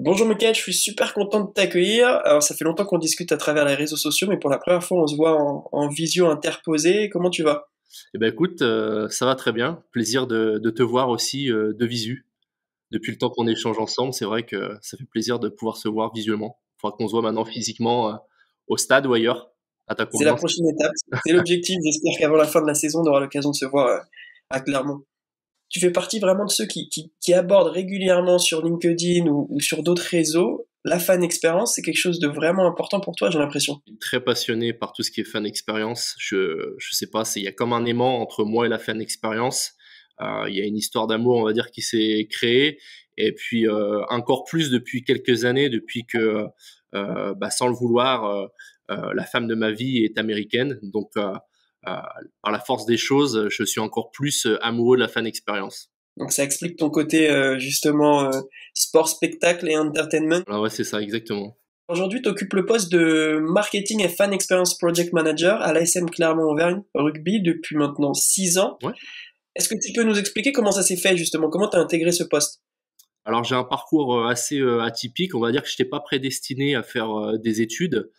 Bonjour Mickaël, je suis super content de t'accueillir. Alors ça fait longtemps qu'on discute à travers les réseaux sociaux, mais pour la première fois on se voit en visio interposée. Comment tu vas? Eh ben écoute, ça va très bien. Plaisir de te voir aussi de visu. Depuis le temps qu'on échange ensemble, c'est vrai que ça fait plaisir de pouvoir se voir visuellement. Il faudra qu'on se voit maintenant physiquement au stade ou ailleurs, à ta C'est la convenance. prochaine étape, c'est l'objectif. J'espère qu'avant la fin de la saison on aura l'occasion de se voir à Clermont. Tu fais partie vraiment de ceux qui abordent régulièrement sur LinkedIn ou sur d'autres réseaux la fan expérience. C'est quelque chose de vraiment important pour toi, j'ai l'impression. Je suis très passionné par tout ce qui est fan expérience. Je sais pas, il y a comme un aimant entre moi et la fan expérience. Il y a une histoire d'amour, on va dire, qui s'est créée. Et puis encore plus depuis quelques années, depuis que, sans le vouloir, la femme de ma vie est américaine. Donc, par la force des choses, je suis encore plus amoureux de la fan expérience. Donc ça explique ton côté justement sport, spectacle et entertainment. Alors ouais, c'est ça, exactement. Aujourd'hui, tu occupes le poste de Marketing et Fan Experience Project Manager à l'ASM Clermont-Auvergne Rugby depuis maintenant 6 ans. Ouais. Est-ce que tu peux nous expliquer comment ça s'est fait justement? Comment tu as intégré ce poste? Alors j'ai un parcours assez atypique. On va dire que je n'étais pas prédestiné à faire des études.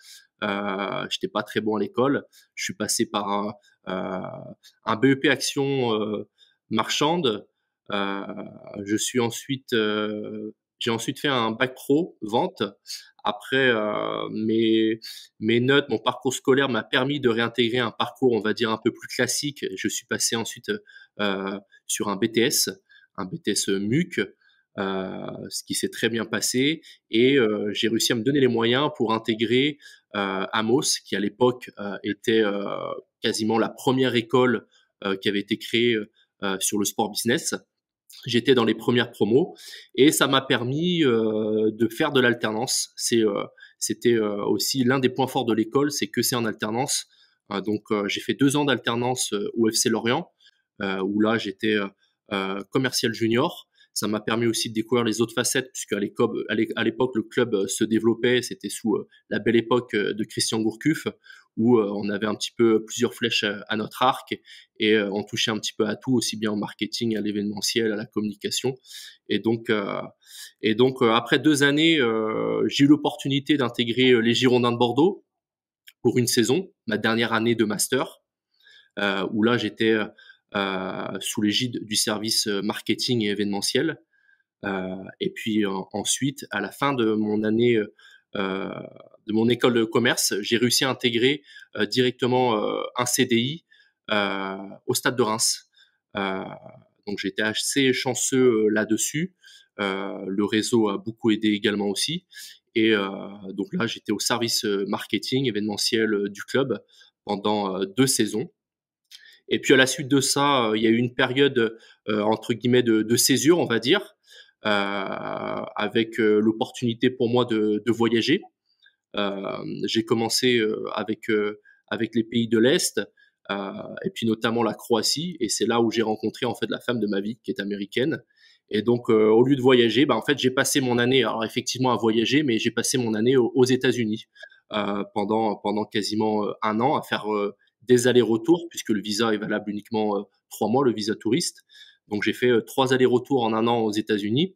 J'étais pas très bon à l'école. Je suis passé par un BEP Action marchande. Euh, je suis ensuite, j'ai ensuite fait un bac pro vente. Après, mes notes, mon parcours scolaire m'a permis de réintégrer un parcours, on va dire, un peu plus classique. Je suis passé ensuite sur un BTS MUC, ce qui s'est très bien passé. Et j'ai réussi à me donner les moyens pour intégrer Amos, qui à l'époque était quasiment la première école qui avait été créée sur le sport business. J'étais dans les premières promos et ça m'a permis de faire de l'alternance. C'était aussi l'un des points forts de l'école, c'est que c'est en alternance. J'ai fait 2 ans d'alternance au FC Lorient, où là j'étais commercial junior. Ça m'a permis aussi de découvrir les autres facettes, puisque à l'époque, le club se développait. C'était sous la belle époque de Christian Gourcuff, où on avait un petit peu plusieurs flèches à notre arc et on touchait un petit peu à tout, aussi bien au marketing, à l'événementiel, à la communication. Et donc, après 2 années, j'ai eu l'opportunité d'intégrer les Girondins de Bordeaux pour une saison, ma dernière année de master, où là j'étais sous l'égide du service marketing et événementiel. Et puis ensuite, à la fin de mon année de mon école de commerce, j'ai réussi à intégrer directement un CDI au Stade de Reims. Euh, donc j'étais assez chanceux là-dessus. Le réseau a beaucoup aidé également aussi. Et donc là, j'étais au service marketing événementiel du club pendant 2 saisons. Et puis à la suite de ça, il y a eu une période entre guillemets de césure, on va dire, avec l'opportunité pour moi de voyager. J'ai commencé avec les pays de l'Est, et puis notamment la Croatie, et c'est là où j'ai rencontré en fait la femme de ma vie, qui est américaine. Et donc, au lieu de voyager, en fait, j'ai passé mon année, alors effectivement à voyager, mais j'ai passé mon année aux États-Unis pendant quasiment un an à faire des allers-retours, puisque le visa est valable uniquement 3 mois, le visa touriste. Donc, j'ai fait 3 allers-retours en un an aux États-Unis.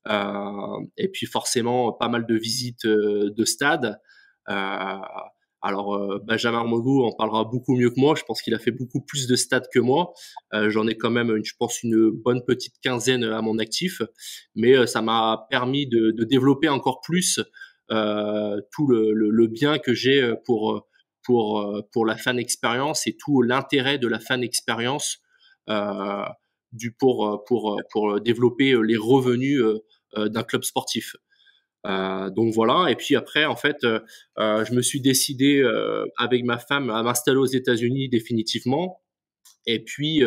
Et puis forcément, pas mal de visites de stades. Euh, Benjamin Armogou en parlera beaucoup mieux que moi. Je pense qu'il a fait beaucoup plus de stades que moi. J'en ai quand même, je pense, une bonne petite quinzaine à mon actif. Mais ça m'a permis de développer encore plus tout le bien que j'ai pour la fan expérience et tout l'intérêt de la fan expérience pour développer les revenus d'un club sportif. Donc voilà. Et puis après, en fait, je me suis décidé avec ma femme à m'installer aux États-Unis définitivement. Et puis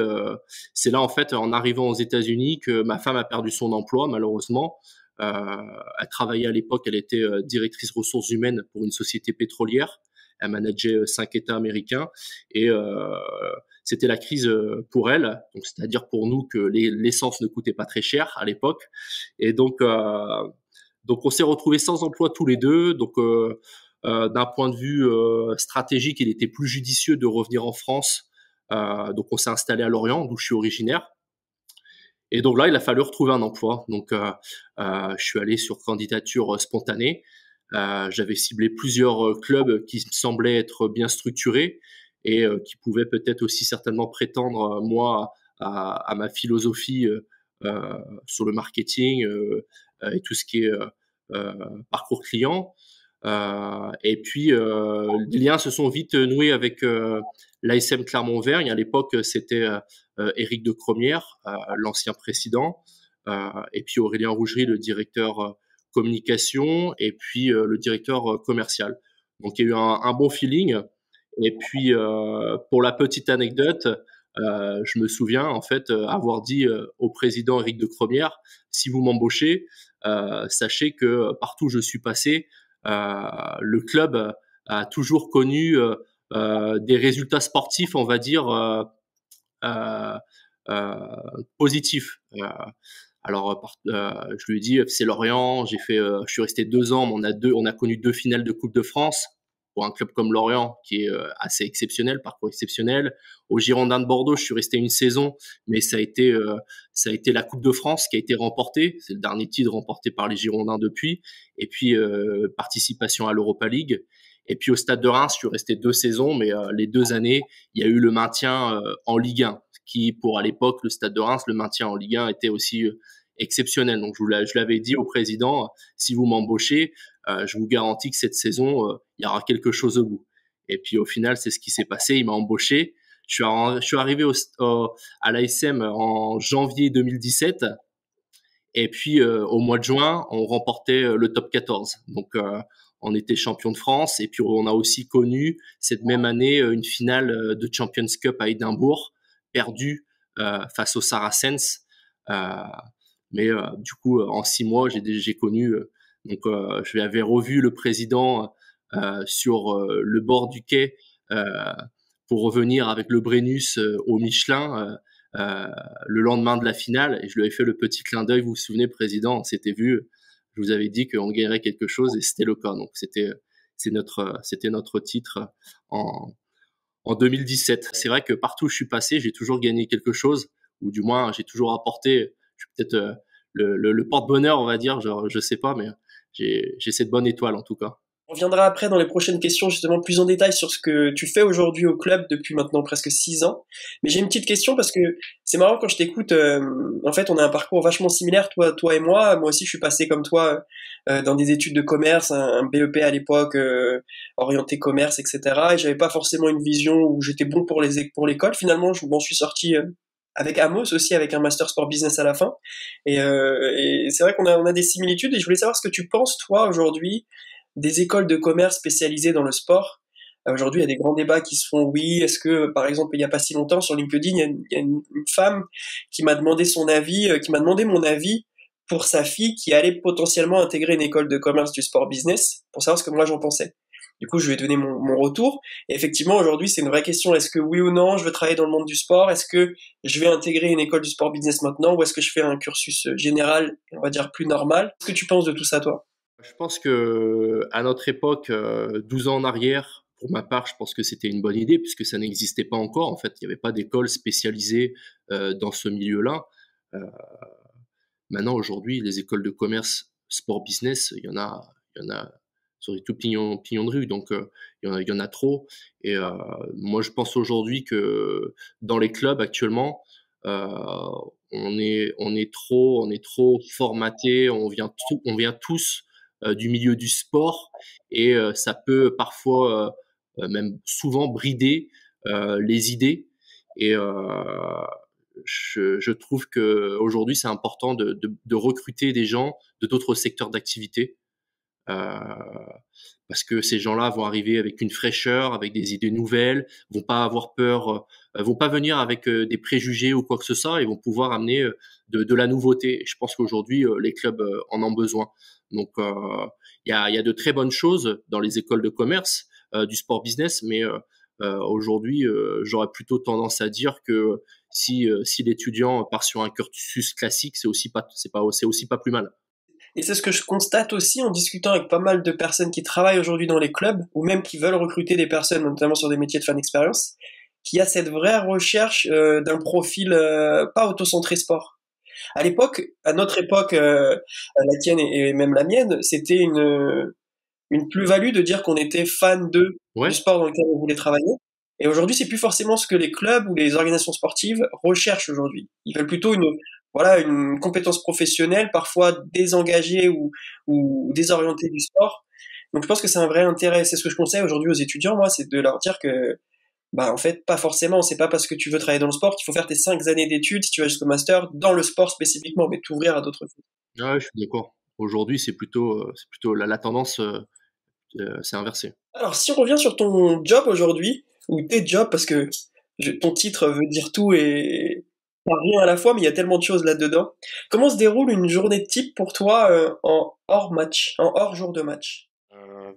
c'est là en fait, en arrivant aux États-Unis, que ma femme a perdu son emploi malheureusement. Elle travaillait à l'époque, elle était directrice ressources humaines pour une société pétrolière. Elle manageait 5 États américains et c'était la crise pour elle. Donc c'est-à-dire pour nous que l'essence ne coûtait pas très cher à l'époque. Et donc on s'est retrouvés sans emploi tous les deux. Donc d'un point de vue stratégique, il était plus judicieux de revenir en France. Donc on s'est installé à Lorient, d'où je suis originaire. Et donc là, il a fallu retrouver un emploi. Donc, je suis allé sur candidature spontanée. J'avais ciblé plusieurs clubs qui me semblaient être bien structurés et qui pouvaient peut-être aussi certainement prétendre, moi, à ma philosophie sur le marketing et tout ce qui est euh, parcours client. Et puis, les liens se sont vite noués avec l'ASM Clermont-Auvergne. À l'époque, c'était Éric de Cromière, l'ancien président, et puis Aurélien Rougerie, le directeur communication, et puis le directeur commercial. Donc, il y a eu un bon feeling. Et puis, pour la petite anecdote, je me souviens en fait avoir dit au président Éric de Cromière, si vous m'embauchez, sachez que partout où je suis passé, le club a toujours connu des résultats sportifs, on va dire, euh, positifs. Alors, je lui ai dit, FC Lorient, je suis resté 2 ans, mais on a connu 2 finales de Coupe de France pour un club comme Lorient, qui est assez exceptionnel, parcours exceptionnel. Au Girondins de Bordeaux, je suis resté une saison, mais ça a été la Coupe de France qui a été remportée. C'est le dernier titre remporté par les Girondins depuis. Et puis, participation à l'Europa League. Et puis au Stade de Reims, je suis resté 2 saisons, mais les 2 années, il y a eu le maintien en Ligue 1, qui pour à l'époque, le Stade de Reims, le maintien en Ligue 1 était aussi exceptionnel. Donc je l'avais dit au président, si vous m'embauchez, je vous garantis que cette saison, il y aura quelque chose au bout. Et puis au final, c'est ce qui s'est passé. Il m'a embauché. Je suis arrivé à l'ASM en janvier 2017. Et puis au mois de juin, on remportait le top 14. Donc on était champion de France. Et puis on a aussi connu cette même année une finale de Champions Cup à Édimbourg, perdue face aux Saracens. Euh, mais du coup, en 6 mois, j'ai connu. Donc je l'avais revu le président sur le bord du quai pour revenir avec le Brennus au Michelin. Le lendemain de la finale, et je lui avais fait le petit clin d'œil. Vous vous souvenez, président, on s'était vu, je vous avais dit qu'on gagnerait quelque chose, et c'était le cas. Donc c'était notre titre en 2017. C'est vrai que partout où je suis passé, j'ai toujours gagné quelque chose, ou du moins j'ai toujours apporté. Je suis peut-être le porte-bonheur, on va dire. Genre, je sais pas, mais j'ai cette bonne étoile en tout cas. On reviendra après dans les prochaines questions justement plus en détail sur ce que tu fais aujourd'hui au club depuis maintenant presque 6 ans. Mais j'ai une petite question parce que c'est marrant quand je t'écoute. En fait, on a un parcours vachement similaire, toi et moi. Moi aussi, je suis passé comme toi dans des études de commerce, un BEP à l'époque orienté commerce, etc. Et j'avais pas forcément une vision où j'étais bon pour l'école. Finalement, je m'en suis sorti avec Amos aussi, avec un master sport business à la fin. Et c'est vrai qu'on a des similitudes. Et je voulais savoir ce que tu penses toi aujourd'hui des écoles de commerce spécialisées dans le sport. Aujourd'hui, il y a des grands débats qui se font. Oui, est-ce que, par exemple, il n'y a pas si longtemps, sur LinkedIn, il y a une femme qui m'a demandé son avis, qui m'a demandé mon avis pour sa fille qui allait potentiellement intégrer une école de commerce du sport business, pour savoir ce que moi j'en pensais. Du coup, je lui ai donné mon retour. Et effectivement, aujourd'hui, c'est une vraie question. Est-ce que oui ou non, je veux travailler dans le monde du sport? Est-ce que je vais intégrer une école du sport business maintenant? Ou est-ce que je fais un cursus général, on va dire plus normal? Qu'est-ce que tu penses de tout ça, toi? Je pense que à notre époque, 12 ans en arrière, pour ma part, je pense que c'était une bonne idée puisque ça n'existait pas encore. En fait, il n'y avait pas d'école spécialisée dans ce milieu-là. Euh, Maintenant, aujourd'hui, les écoles de commerce, sport business, il y en a sur les tout pignons de rue. Donc, il y en a trop. Et moi, je pense aujourd'hui que dans les clubs actuellement, euh, on est trop formaté. On vient tous du milieu du sport et ça peut parfois, même souvent, brider les idées. Et je trouve que aujourd'hui c'est important de recruter des gens de d'autres secteurs d'activité euh, parce que ces gens-là vont arriver avec une fraîcheur, avec des idées nouvelles, vont pas avoir peur, vont pas venir avec des préjugés ou quoi que ce soit, et vont pouvoir amener de la nouveauté. Et je pense qu'aujourd'hui les clubs en ont besoin. Donc il y a de très bonnes choses dans les écoles de commerce du sport business, mais aujourd'hui j'aurais plutôt tendance à dire que si l'étudiant part sur un cursus classique, c'est aussi pas plus mal. Et c'est ce que je constate aussi en discutant avec pas mal de personnes qui travaillent aujourd'hui dans les clubs, ou même qui veulent recruter des personnes, notamment sur des métiers de fan expérience, qu'il y a cette vraie recherche d'un profil pas auto-centré sport. À l'époque, à notre époque, la tienne et même la mienne, c'était une plus-value de dire qu'on était fan du Ouais, sport dans lequel on voulait travailler. Et aujourd'hui, c'est plus forcément ce que les clubs ou les organisations sportives recherchent aujourd'hui. Ils veulent plutôt voilà, une compétence professionnelle, parfois désengagée ou désorientée du sport. Donc je pense que c'est un vrai intérêt. C'est ce que je conseille aujourd'hui aux étudiants, moi, c'est de leur dire que, bah, en fait, pas forcément. C'est pas parce que tu veux travailler dans le sport qu'il faut faire tes 5 années d'études, si tu vas jusqu'au master, dans le sport spécifiquement, mais t'ouvrir à d'autres choses. ouais, je suis d'accord. Aujourd'hui, c'est plutôt la tendance, c'est inversé. Alors, si on revient sur ton job aujourd'hui, ou tes jobs, parce que ton titre veut dire tout et pas rien à la fois, mais il y a tellement de choses là-dedans. Comment se déroule une journée type pour toi en hors match, en hors jour de match? Euh,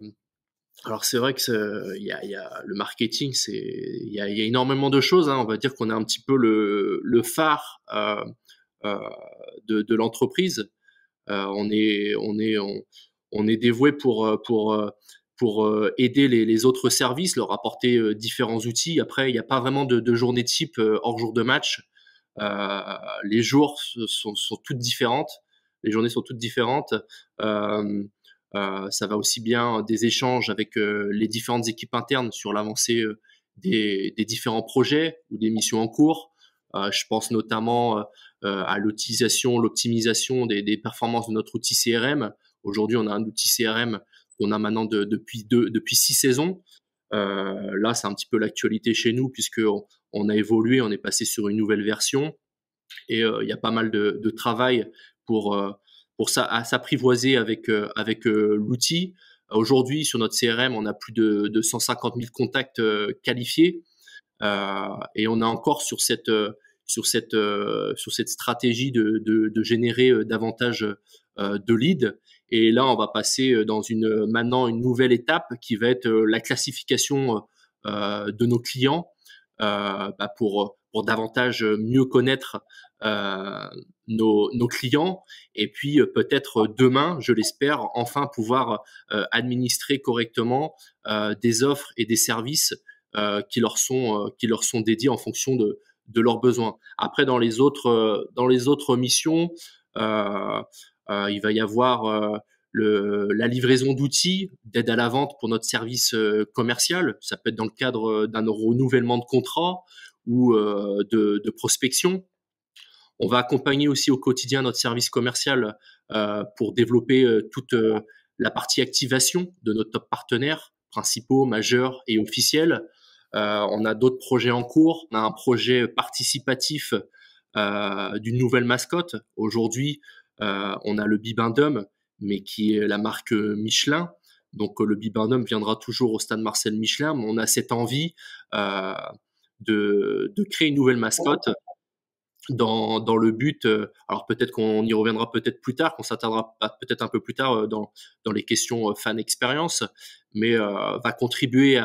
alors c'est vrai que il y a le marketing, il y a énormément de choses, hein. On va dire qu'on est un petit peu le phare euh, de l'entreprise. On est dévoué pour aider les autres services, leur apporter différents outils. Après, il n'y a pas vraiment de journée type hors jour de match. Euh, les jours sont toutes différentes, les journées sont toutes différentes. Euh, ça va aussi bien des échanges avec les différentes équipes internes sur l'avancée des différents projets ou des missions en cours. Je pense notamment à l'optimisation des performances de notre outil CRM. Aujourd'hui, on a un outil CRM qu'on a maintenant depuis 6 saisons. Là, c'est un petit peu l'actualité chez nous puisque on a évolué, on est passé sur une nouvelle version et il y a pas mal de travail pour euh, pour ça à s'apprivoiser avec l'outil. Aujourd'hui, sur notre CRM, on a plus de 150 000 contacts qualifiés et on est encore sur cette stratégie de générer davantage de leads. Et là, on va passer dans maintenant une nouvelle étape qui va être la classification de nos clients pour davantage mieux connaître nos clients et puis peut-être demain, je l'espère, enfin pouvoir administrer correctement des offres et des services qui leur sont dédiés en fonction de leurs besoins. Après, dans les autres missions, euh, il va y avoir la livraison d'outils d'aide à la vente pour notre service commercial. Ça peut être dans le cadre d'un renouvellement de contrat ou de prospection. On va accompagner aussi au quotidien notre service commercial pour développer toute la partie activation de nos top partenaires principaux, majeurs et officiels. On a d'autres projets en cours. On a un projet participatif d'une nouvelle mascotte. Aujourd'hui, on a le Bibendum, mais qui est la marque Michelin. Donc le Bibendum viendra toujours au stade Marcel Michelin, mais on a cette envie euh, de créer une nouvelle mascotte dans le but, alors peut-être qu'on y reviendra peut-être plus tard, qu'on s'attardera peut-être un peu plus tard dans les questions fan expérience, mais va contribuer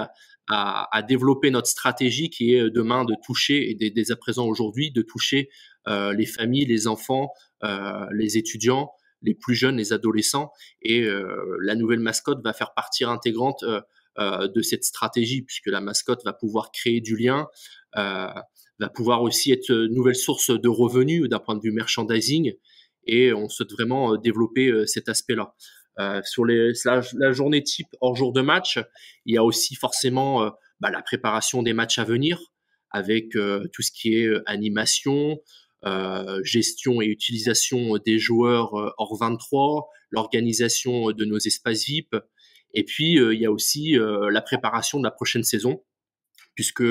à développer notre stratégie qui est demain de toucher, et dès à présent aujourd'hui, de toucher les familles, les enfants, les étudiants, les plus jeunes, les adolescents, et la nouvelle mascotte va faire partie intégrante de cette stratégie, puisque la mascotte va pouvoir créer du lien, euh, va pouvoir aussi être une nouvelle source de revenus d'un point de vue merchandising et on souhaite vraiment développer cet aspect-là. Sur la journée type hors jour de match, il y a aussi forcément la préparation des matchs à venir avec tout ce qui est animation, gestion et utilisation des joueurs hors 23, l'organisation de nos espaces VIP. Et puis, il y a aussi la préparation de la prochaine saison, puisque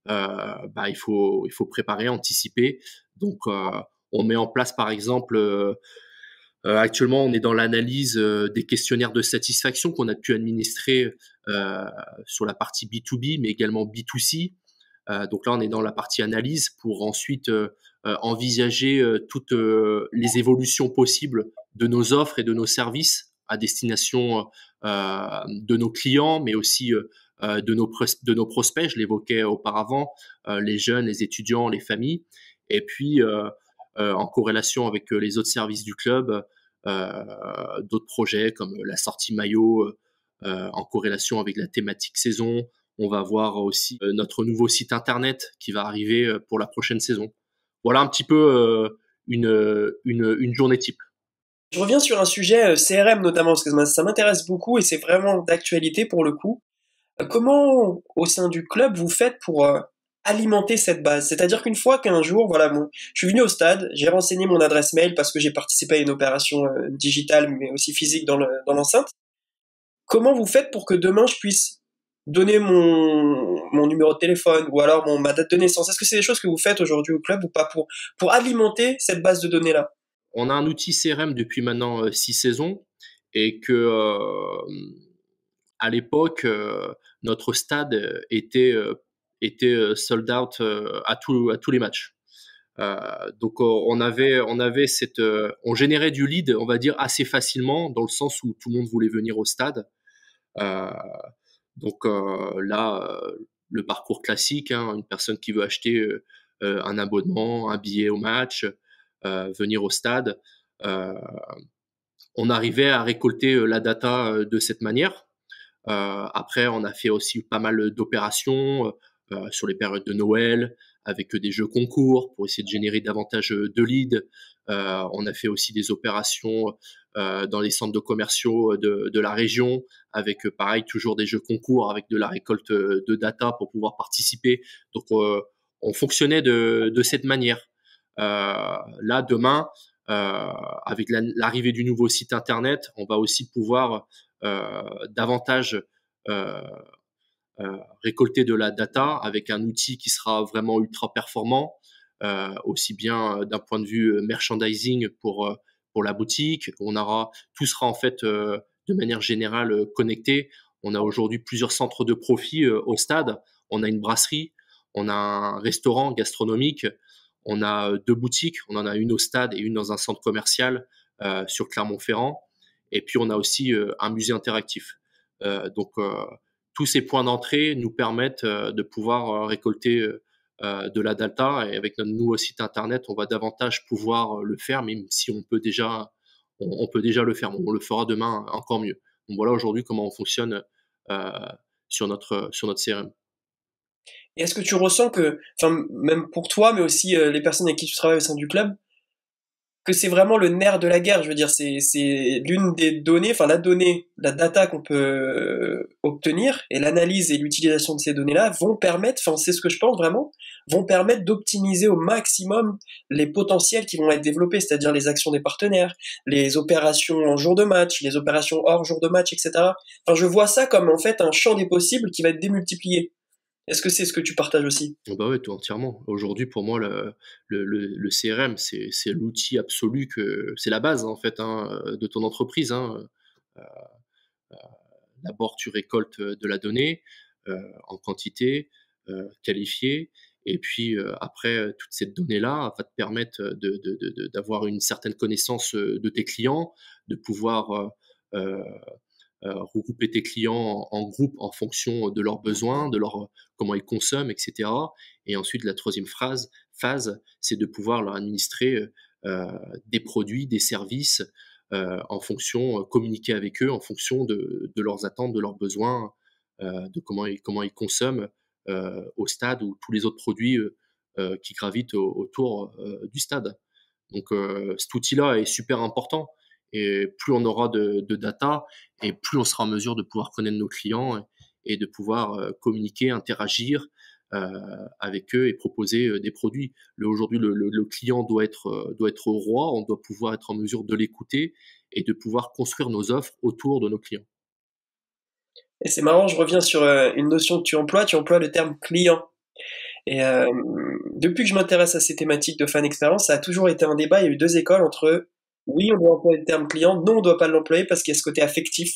il faut préparer, anticiper. Donc, on met en place, par exemple, actuellement, on est dans l'analyse des questionnaires de satisfaction qu'on a pu administrer euh, sur la partie B2B, mais également B2C. Donc là, on est dans la partie analyse pour ensuite envisager toutes les évolutions possibles de nos offres et de nos services à destination de nos clients, mais aussi de nos prospects. Je l'évoquais auparavant, les jeunes, les étudiants, les familles. Et puis, en corrélation avec les autres services du club, d'autres projets comme la sortie maillot en corrélation avec la thématique saison. On va voir aussi notre nouveau site internet qui va arriver pour la prochaine saison. Voilà un petit peu une journée type. Je reviens sur un sujet CRM notamment, parce que ça m'intéresse beaucoup et c'est vraiment d'actualité pour le coup. Comment, au sein du club, vous faites pour alimenter cette base? C'est-à-dire qu'une fois qu'un jour, voilà, bon, je suis venu au stade, j'ai renseigné mon adresse mail parce que j'ai participé à une opération digitale, mais aussi physique dans l'enceinte. Comment vous faites pour que demain je puisse donner mon numéro de téléphone ou alors ma date de naissance? Est-ce que c'est des choses que vous faites aujourd'hui au club ou pas pour alimenter cette base de données-là? On a un outil CRM depuis maintenant 6 saisons et que à l'époque, notre stade était sold out à tous les matchs. Donc on avait on générait du lead, on va dire assez facilement, dans le sens où tout le monde voulait venir au stade. Euh, là, le parcours classique, hein, une personne qui veut acheter un abonnement, un billet au match, venir au stade. Euh, on arrivait à récolter la data de cette manière. Après, on a fait aussi pas mal d'opérations sur les périodes de Noël, avec des jeux concours pour essayer de générer davantage de leads. On a fait aussi des opérations dans les centres de commerciaux de la région, avec pareil toujours des jeux concours, avec de la récolte de data pour pouvoir participer. Donc, on fonctionnait de cette manière. Là, demain, avec l'arrivée du nouveau site internet, on va aussi pouvoir davantage euh, récolter de la data avec un outil qui sera vraiment ultra performant, aussi bien d'un point de vue merchandising pour la boutique. Tout sera en fait de manière générale connecté. On a aujourd'hui plusieurs centres de profit au stade. On a une brasserie, on a un restaurant gastronomique, on a 2 boutiques. On en a une au stade et une dans un centre commercial sur Clermont-Ferrand. Et puis on a aussi un musée interactif. Donc tous ces points d'entrée nous permettent de pouvoir récolter de la data, et avec notre nouveau site internet, on va davantage pouvoir le faire, même si on peut déjà le faire. On le fera demain encore mieux. Donc voilà aujourd'hui comment on fonctionne euh, sur notre CRM. Et est-ce que tu ressens que, enfin, même pour toi, mais aussi les personnes avec qui tu travailles au sein du club, que c'est vraiment le nerf de la guerre? Je veux dire, c'est l'une des données, enfin la donnée, la data qu'on peut obtenir et l'analyse et l'utilisation de ces données-là vont permettre, enfin c'est ce que je pense vraiment, vont permettre d'optimiser au maximum les potentiels qui vont être développés, c'est-à-dire les actions des partenaires, les opérations en jour de match, les opérations hors jour de match, etc. Enfin, je vois ça comme en fait un champ des possibles qui va être démultiplié. Est-ce que c'est ce que tu partages aussi? Oh bah ouais, tout entièrement. Aujourd'hui, pour moi, le CRM, c'est l'outil absolu, c'est la base en fait, hein, de ton entreprise, hein. Euh, D'abord, tu récoltes de la donnée en quantité qualifiée, et puis après, toute cette donnée-là va te permettre d'avoir une certaine connaissance de tes clients, de pouvoir euh, regrouper tes clients en groupe en fonction de leurs besoins, comment ils consomment, etc. Et ensuite, la troisième phase, c'est de pouvoir leur administrer des produits, des services, en fonction, communiquer avec eux en fonction de leurs attentes, de leurs besoins, de comment ils consomment au stade, ou tous les autres produits qui gravitent autour du stade. Donc cet outil-là est super important, et plus on aura de data, et plus on sera en mesure de pouvoir connaître nos clients, et de pouvoir communiquer, interagir avec eux et proposer des produits. Aujourd'hui, le client doit être roi, on doit pouvoir être en mesure de l'écouter et de pouvoir construire nos offres autour de nos clients. Et c'est marrant, je reviens sur une notion que tu emploies le terme client. Et depuis que je m'intéresse à ces thématiques de fan expérience, ça a toujours été un débat. Il y a eu deux écoles entre oui, on doit employer le terme client, non, on ne doit pas l'employer parce qu'il y a ce côté affectif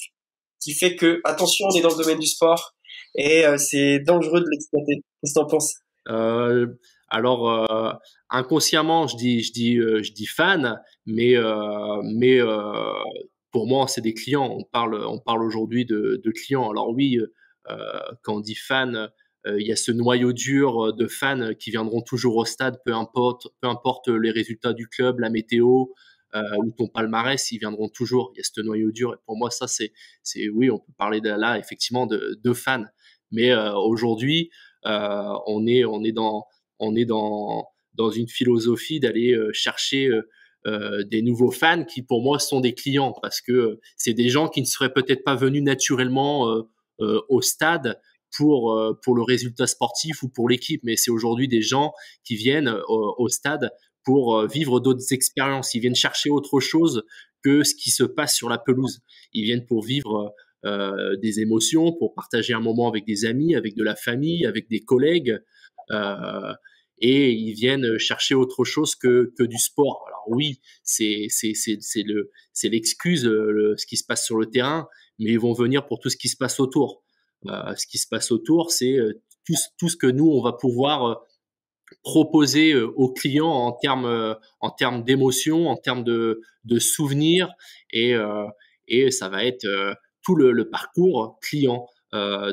qui fait que, attention, on est dans le domaine du sport et c'est dangereux de l'exploiter. Qu'est-ce que t'en penses? Euh, alors inconsciemment, je dis fan, mais pour moi, c'est des clients. On parle aujourd'hui de clients. Alors oui, quand on dit fan, il y a ce noyau dur de fans qui viendront toujours au stade, peu importe les résultats du club, la météo ou ton palmarès, ils viendront toujours. Il y a ce noyau dur. Et pour moi, ça, oui, on peut parler là effectivement de fans. Mais aujourd'hui, on est dans dans une philosophie d'aller chercher des nouveaux fans qui pour moi sont des clients parce que c'est des gens qui ne seraient peut-être pas venus naturellement au stade pour le résultat sportif ou pour l'équipe, mais c'est aujourd'hui des gens qui viennent au stade pour vivre d'autres expériences. Ils viennent chercher autre chose que ce qui se passe sur la pelouse. Ils viennent pour vivre des émotions, pour partager un moment avec des amis, avec de la famille, avec des collègues. Euh, et ils viennent chercher autre chose que du sport. Alors oui, c'est l'excuse, ce qui se passe sur le terrain, mais ils vont venir pour tout ce qui se passe autour. Ce qui se passe autour, c'est tout ce que nous, on va pouvoir proposer aux clients en termes d'émotions, en termes de souvenirs, et, euh, et ça va être tout le parcours client.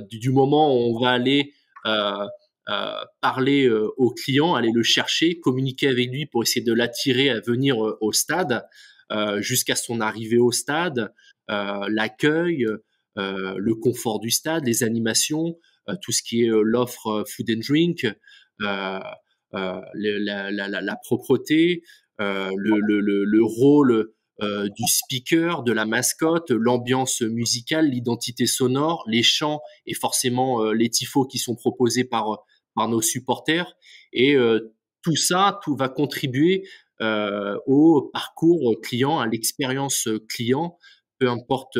Du moment où on va aller parler au client, aller le chercher, communiquer avec lui pour essayer de l'attirer à venir au stade, jusqu'à son arrivée au stade, l'accueil, le confort du stade, les animations, tout ce qui est l'offre food and drink, la propreté, le rôle du speaker, de la mascotte, l'ambiance musicale, l'identité sonore, les chants et forcément les tifos qui sont proposés par nos supporters. Et tout ça, tout va contribuer au parcours client, à l'expérience client, peu importe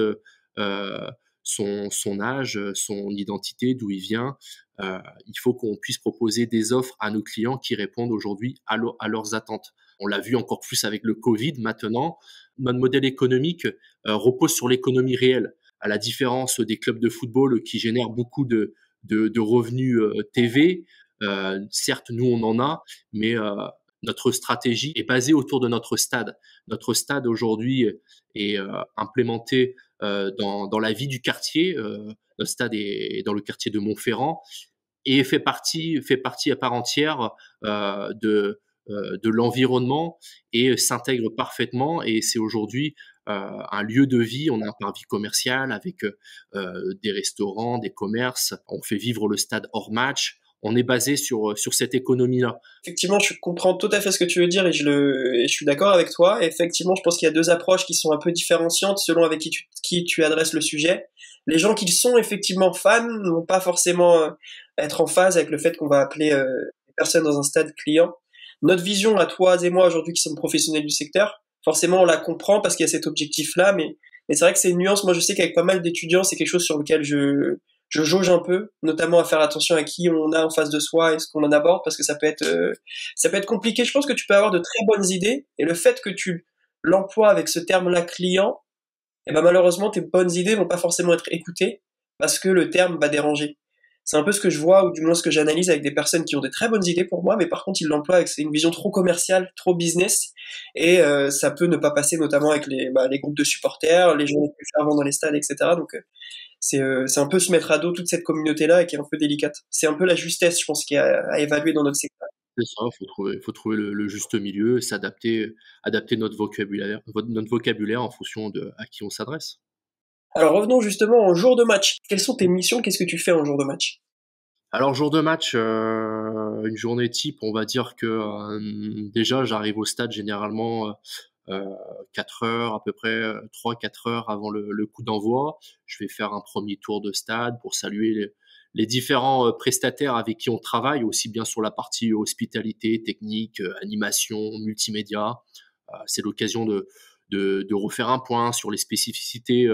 son âge, son identité, d'où il vient. Il faut qu'on puisse proposer des offres à nos clients qui répondent aujourd'hui à leurs attentes. On l'a vu encore plus avec le Covid maintenant. Notre modèle économique repose sur l'économie réelle, à la différence des clubs de football qui génèrent beaucoup de revenus TV. Certes, nous, on en a, mais notre stratégie est basée autour de notre stade. Notre stade aujourd'hui est implémenté dans la vie du quartier. Notre stade est dans le quartier de Montferrand et fait partie à part entière de l'environnement et s'intègre parfaitement. Et c'est aujourd'hui un lieu de vie. On a un parvis commercial avec des restaurants, des commerces. On fait vivre le stade hors match. On est basé sur cette économie-là. Effectivement, je comprends tout à fait ce que tu veux dire et je suis d'accord avec toi. Effectivement, je pense qu'il y a deux approches qui sont un peu différenciantes selon avec qui tu adresses le sujet. Les gens qui sont effectivement fans ne vont pas forcément être en phase avec le fait qu'on va appeler les personnes dans un stade client. Notre vision à toi et moi aujourd'hui qui sommes professionnels du secteur, forcément on la comprend parce qu'il y a cet objectif-là, mais c'est vrai que c'est une nuance. Moi je sais qu'avec pas mal d'étudiants, c'est quelque chose sur lequel je jauge un peu, notamment à faire attention à qui on a en face de soi et ce qu'on en aborde, parce que ça peut être compliqué. Je pense que tu peux avoir de très bonnes idées, et le fait que tu l'emploies avec ce terme-là client, eh ben malheureusement tes bonnes idées vont pas forcément être écoutées, parce que le terme va déranger. C'est un peu ce que je vois, ou du moins ce que j'analyse avec des personnes qui ont des très bonnes idées pour moi, mais par contre ils l'emploient avec une vision trop commerciale, trop business, et ça peut ne pas passer, notamment avec les groupes de supporters, les gens les plus fervents dans les stades, etc. Donc c'est un peu se mettre à dos toute cette communauté-là et qui est un peu délicate. C'est un peu la justesse, je pense, qui est à évaluer dans notre secteur. C'est ça, faut trouver le juste milieu, adapter notre vocabulaire en fonction de à qui on s'adresse. Alors revenons justement au jour de match. Quelles sont tes missions? Qu'est-ce que tu fais en jour de match? Alors jour de match, une journée type, on va dire que déjà j'arrive au stade généralement 4 heures à peu près, 3-4 heures avant le coup d'envoi. Je vais faire un premier tour de stade pour saluer les différents prestataires avec qui on travaille, aussi bien sur la partie hospitalité, technique, animation, multimédia. C'est l'occasion de refaire un point sur les spécificités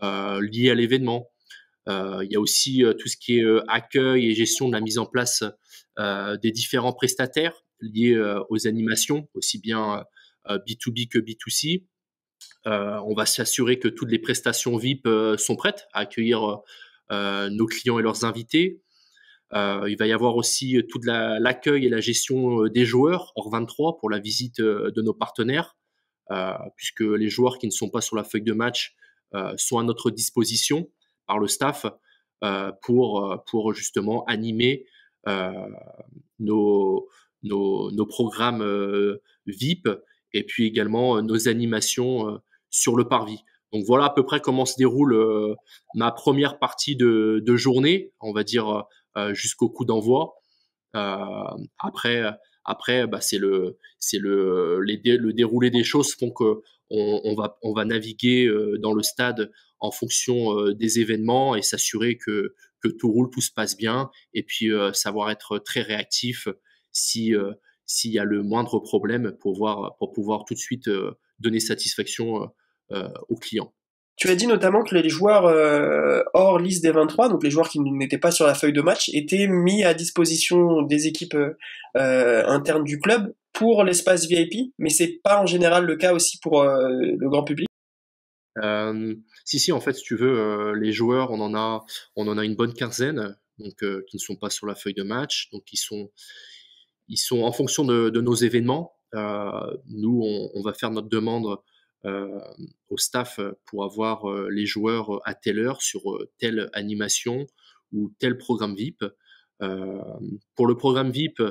liées à l'événement. Il y a aussi tout ce qui est accueil et gestion de la mise en place des différents prestataires liés aux animations, aussi bien B2B que B2C. On va s'assurer que toutes les prestations VIP sont prêtes à accueillir nos clients et leurs invités. Il va y avoir aussi toute l'accueil et la gestion des joueurs hors 23 pour la visite de nos partenaires, puisque les joueurs qui ne sont pas sur la feuille de match sont à notre disposition par le staff pour justement animer euh, nos programmes VIP et puis également nos animations sur le parvis. Donc voilà à peu près comment se déroule ma première partie de journée, on va dire jusqu'au coup d'envoi. Après, Après, le déroulé des choses font que on va naviguer dans le stade en fonction des événements et s'assurer que tout roule, tout se passe bien, et puis savoir être très réactif si s'il y a le moindre problème pour pouvoir tout de suite donner satisfaction aux clients. Tu as dit notamment que les joueurs hors liste des 23, donc les joueurs qui n'étaient pas sur la feuille de match, étaient mis à disposition des équipes internes du club pour l'espace VIP, mais c'est pas en général le cas aussi pour le grand public. Si, en fait, si tu veux, les joueurs, on en a une bonne quinzaine, donc qui ne sont pas sur la feuille de match, donc ils sont en fonction de nos événements. Nous, on va faire notre demande euh, au staff pour avoir les joueurs à telle heure sur telle animation ou tel programme VIP. Euh, pour le programme VIP,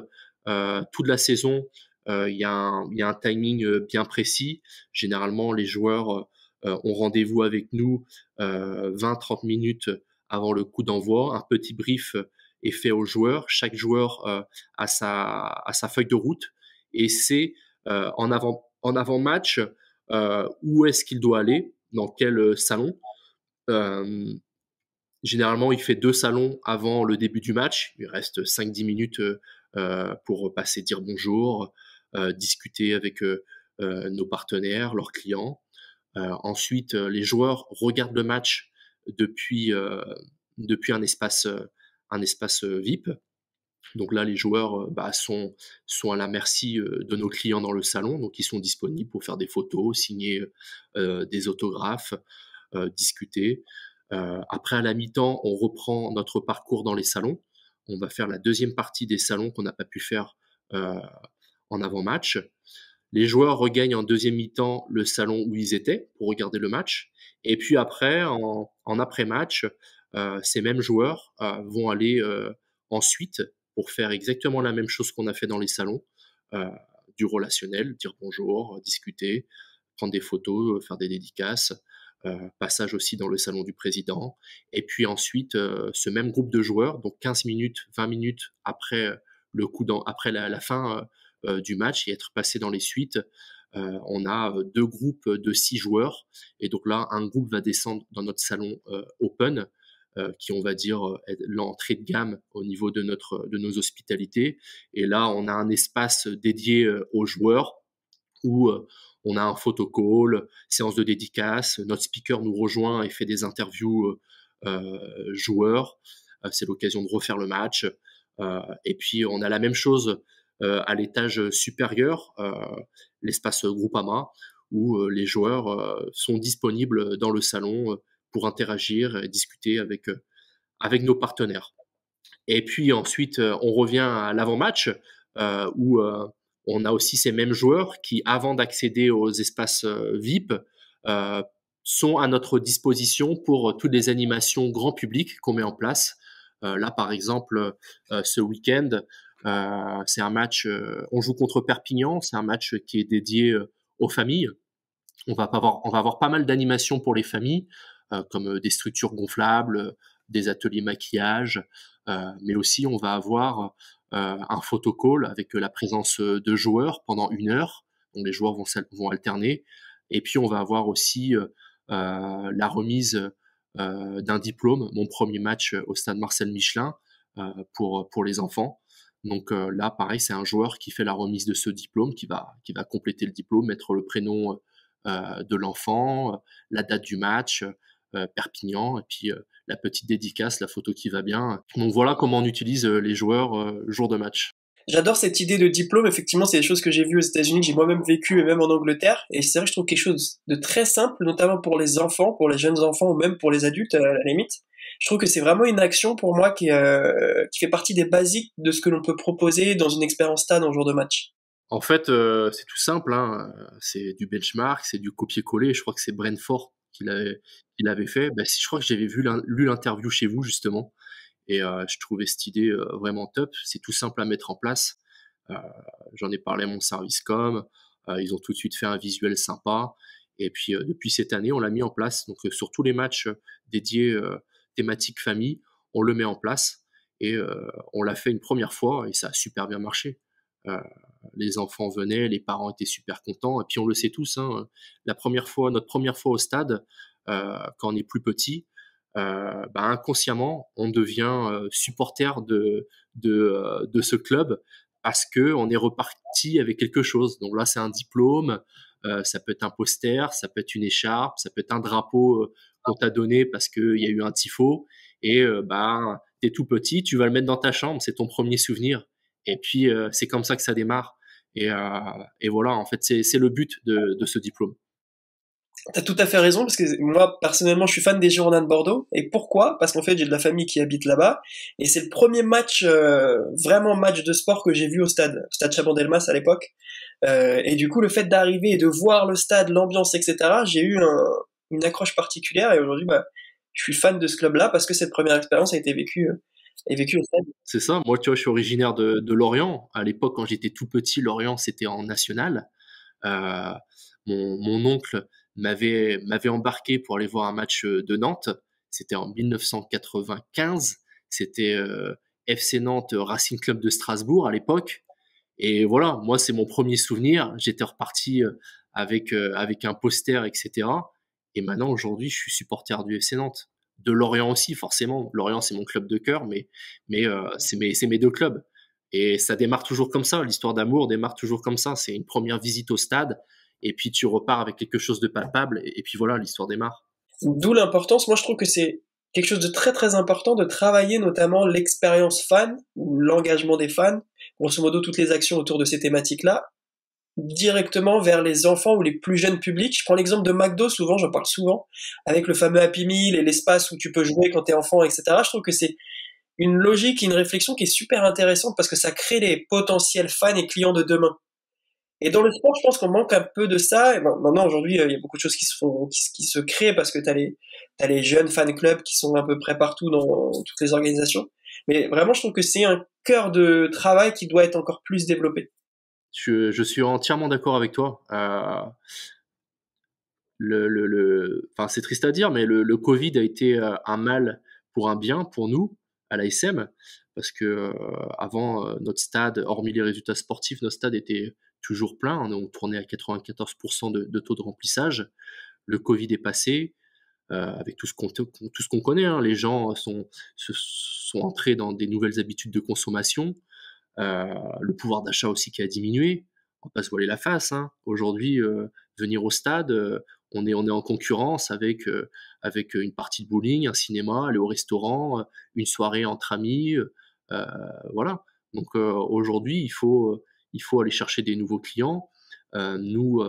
toute la saison, il y a un timing bien précis. Généralement, les joueurs ont rendez-vous avec nous 20-30 minutes avant le coup d'envoi. Un petit brief est fait aux joueurs. Chaque joueur a sa feuille de route et c'est en avant-match où est-ce qu'il doit aller, dans quel salon. Euh, Généralement, il fait 2 salons avant le début du match. Il reste 5-10 minutes pour passer dire bonjour, discuter avec nos partenaires, leurs clients. Ensuite, les joueurs regardent le match depuis, depuis un espace VIP. Donc là, les joueurs sont à la merci de nos clients dans le salon, donc ils sont disponibles pour faire des photos, signer des autographes, discuter. Après, à la mi-temps, on reprend notre parcours dans les salons. On va faire la deuxième partie des salons qu'on n'a pas pu faire euh, en avant-match. Les joueurs regagnent en deuxième mi-temps le salon où ils étaient pour regarder le match. Et puis après, en après-match, ces mêmes joueurs vont aller ensuite pour faire exactement la même chose qu'on a fait dans les salons, euh, du relationnel, dire bonjour, discuter, prendre des photos, faire des dédicaces, passage aussi dans le salon du président. Et puis ensuite, ce même groupe de joueurs, donc 15 minutes, 20 minutes après après la fin du match et être passé dans les suites, on a deux groupes de 6 joueurs. Et donc là, un groupe va descendre dans notre salon open, qui on va dire est l'entrée de gamme au niveau de nos hospitalités. Et là, on a un espace dédié aux joueurs où on a un photocall, séance de dédicace, notre speaker nous rejoint et fait des interviews joueurs. C'est l'occasion de refaire le match. Et puis on a la même chose à l'étage supérieur, l'espace Groupama, où les joueurs sont disponibles dans le salon pour interagir et discuter avec nos partenaires. Et puis ensuite, on revient à l'avant-match, où on a aussi ces mêmes joueurs qui, avant d'accéder aux espaces VIP, euh, sont à notre disposition pour toutes les animations grand public qu'on met en place. Là, par exemple, ce week-end, c'est un match, on joue contre Perpignan, c'est un match qui est dédié aux familles. On va avoir pas mal d'animations pour les familles, comme des structures gonflables, des ateliers maquillage, mais aussi on va avoir un photocall avec la présence de joueurs pendant 1 heure. Donc les joueurs vont alterner. Et puis on va avoir aussi la remise d'un diplôme, mon premier match au stade Marcel Michelin pour les enfants. Donc là, pareil, c'est un joueur qui fait la remise de ce diplôme, qui va compléter le diplôme, mettre le prénom de l'enfant, la date du match, Perpignan, et puis la petite dédicace, la photo qui va bien. Donc voilà comment on utilise les joueurs le jour de match. J'adore cette idée de diplôme. Effectivement, c'est des choses que j'ai vues aux États-Unis, que j'ai moi-même vécu et même en Angleterre. Et c'est vrai que je trouve quelque chose de très simple, notamment pour les enfants, pour les jeunes enfants ou même pour les adultes à la limite. Je trouve que c'est vraiment une action pour moi qui fait partie des basiques de ce que l'on peut proposer dans une expérience stade en jour de match. En fait, c'est tout simple, hein. C'est du benchmark, c'est du copier-coller. Je crois que c'est Brentford qui l'avait fait. Ben, je crois que j'avais lu l'interview chez vous justement, et je trouvais cette idée vraiment top. C'est tout simple à mettre en place. Euh, J'en ai parlé à mon service com. Ils ont tout de suite fait un visuel sympa. Et puis depuis cette année, on l'a mis en place. Donc sur tous les matchs dédiés thématique famille, on le met en place. Et on l'a fait une première fois et ça a super bien marché. Euh, les enfants venaient, les parents étaient super contents. Et puis on le sait tous, hein, notre première fois au stade, quand on est plus petit, inconsciemment, on devient supporter de ce club parce que on est reparti avec quelque chose. Donc là, c'est un diplôme, ça peut être un poster, ça peut être une écharpe, ça peut être un drapeau qu'on t'a donné parce qu'il y a eu un tifo. Et t'es tout petit, tu vas le mettre dans ta chambre, c'est ton premier souvenir. Et puis c'est comme ça que ça démarre. Et voilà, en fait, c'est le but de ce diplôme. T'as tout à fait raison, parce que moi, personnellement, je suis fan des Girondins de Bordeaux. Et pourquoi? Parce qu'en fait, j'ai de la famille qui habite là-bas. Et c'est le premier match, vraiment match de sport que j'ai vu au stade Chabandelmas à l'époque. Et du coup, le fait d'arriver et de voir le stade, l'ambiance, etc., j'ai eu une accroche particulière. Et aujourd'hui, je suis fan de ce club-là parce que cette première expérience a été vécue au stade. C'est ça. Moi, tu vois, je suis originaire de Lorient. À l'époque, quand j'étais tout petit, Lorient, c'était en national. Euh, mon oncle m'avait embarqué pour aller voir un match de Nantes. C'était en 1995. C'était FC Nantes Racing Club de Strasbourg à l'époque. Et voilà, moi, c'est mon premier souvenir. J'étais reparti avec un poster, etc. Et maintenant, aujourd'hui, je suis supporter du FC Nantes. De Lorient aussi, forcément. Lorient, c'est mon club de cœur, mais c'est mes deux clubs. Et ça démarre toujours comme ça. L'histoire d'amour démarre toujours comme ça. C'est une première visite au stade, et puis tu repars avec quelque chose de palpable, et puis voilà, l'histoire démarre. D'où l'importance, moi je trouve que c'est quelque chose de très très important de travailler notamment l'expérience fan ou l'engagement des fans, grosso modo toutes les actions autour de ces thématiques-là, directement vers les enfants ou les plus jeunes publics. Je prends l'exemple de McDo, souvent, j'en parle souvent, avec le fameux Happy Meal et l'espace où tu peux jouer quand t'es enfant, etc. Je trouve que c'est une logique et une réflexion qui est super intéressante parce que ça crée les potentiels fans et clients de demain. Et dans le sport, je pense qu'on manque un peu de ça. Et maintenant, aujourd'hui, il y a beaucoup de choses qui se font, qui se créent parce que t'as les jeunes fan clubs qui sont à peu près partout dans toutes les organisations. Mais vraiment, je trouve que c'est un cœur de travail qui doit être encore plus développé. Je suis entièrement d'accord avec toi. Enfin, c'est triste à dire, mais le Covid a été un mal pour un bien pour nous à l'ASM, parce que avant notre stade, hormis les résultats sportifs, notre stade était toujours plein. On tournait à 94% de taux de remplissage. Le Covid est passé, avec tout ce qu'on connaît. Hein. Les gens sont entrés dans des nouvelles habitudes de consommation. Le pouvoir d'achat aussi qui a diminué. On va pas se voiler la face. Hein. Aujourd'hui, venir au stade, on est en concurrence avec une partie de bowling, un cinéma, aller au restaurant, une soirée entre amis. Voilà. Donc aujourd'hui, il faut aller chercher des nouveaux clients. Nous,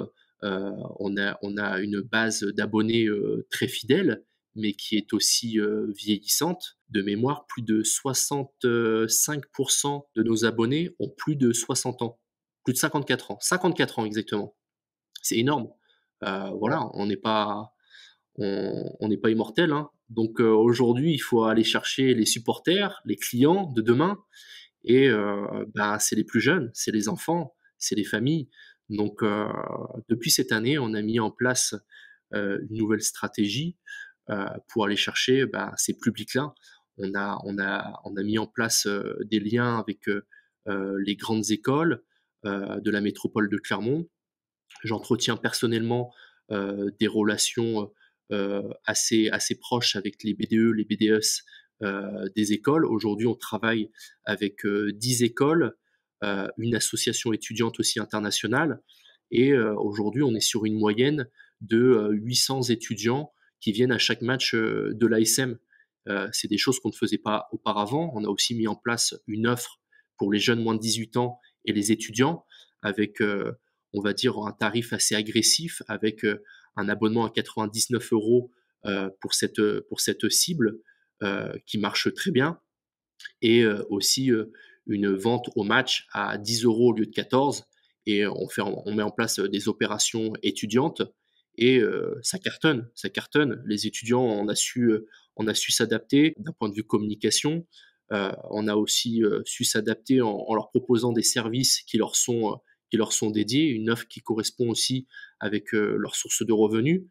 on a une base d'abonnés très fidèle, mais qui est aussi vieillissante. De mémoire, plus de 65% de nos abonnés ont plus de 60 ans, plus de 54 ans, 54 ans exactement. C'est énorme. Voilà, on n'est pas immortel. Hein. Donc aujourd'hui, il faut aller chercher les supporters, les clients de demain, et c'est les plus jeunes, c'est les enfants, c'est les familles. Donc depuis cette année, on a mis en place une nouvelle stratégie pour aller chercher ces publics-là. On a mis en place des liens avec les grandes écoles de la métropole de Clermont. J'entretiens personnellement des relations assez proches avec les BDE, les BDS des écoles. Aujourd'hui, on travaille avec 10 écoles, une association étudiante aussi internationale. Et aujourd'hui, on est sur une moyenne de 800 étudiants qui viennent à chaque match de l'ASM. C'est des choses qu'on ne faisait pas auparavant. On a aussi mis en place une offre pour les jeunes moins de 18 ans et les étudiants avec, on va dire, un tarif assez agressif avec un abonnement à 99 euros pour cette cible qui marche très bien, et aussi une vente au match à 10 euros au lieu de 14. Et on met en place des opérations étudiantes, et ça cartonne, ça cartonne. Les étudiants, on a su s'adapter d'un point de vue communication. On a aussi su s'adapter en leur proposant des services qui leur sont dédiés, une offre qui correspond aussi avec leurs sources de revenus.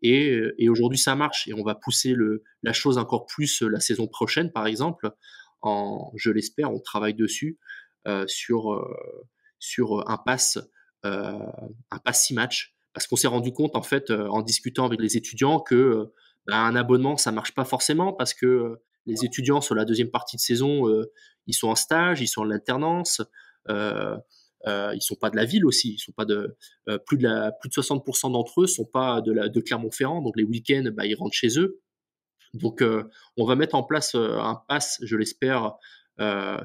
Et aujourd'hui, ça marche, et on va pousser la chose encore plus la saison prochaine, par exemple. Je l'espère, on travaille dessus sur euh, un pass 6 matchs. Parce qu'on s'est rendu compte, en fait, en discutant avec les étudiants, que un abonnement, ça marche pas forcément parce que les étudiants, sur la deuxième partie de saison, ils sont en stage, ils sont en alternance, ils sont pas de la ville aussi, ils sont pas de plus de 60% d'entre eux sont pas de Clermont-Ferrand, donc les week-ends, ils rentrent chez eux. Donc, on va mettre en place un pass, je l'espère,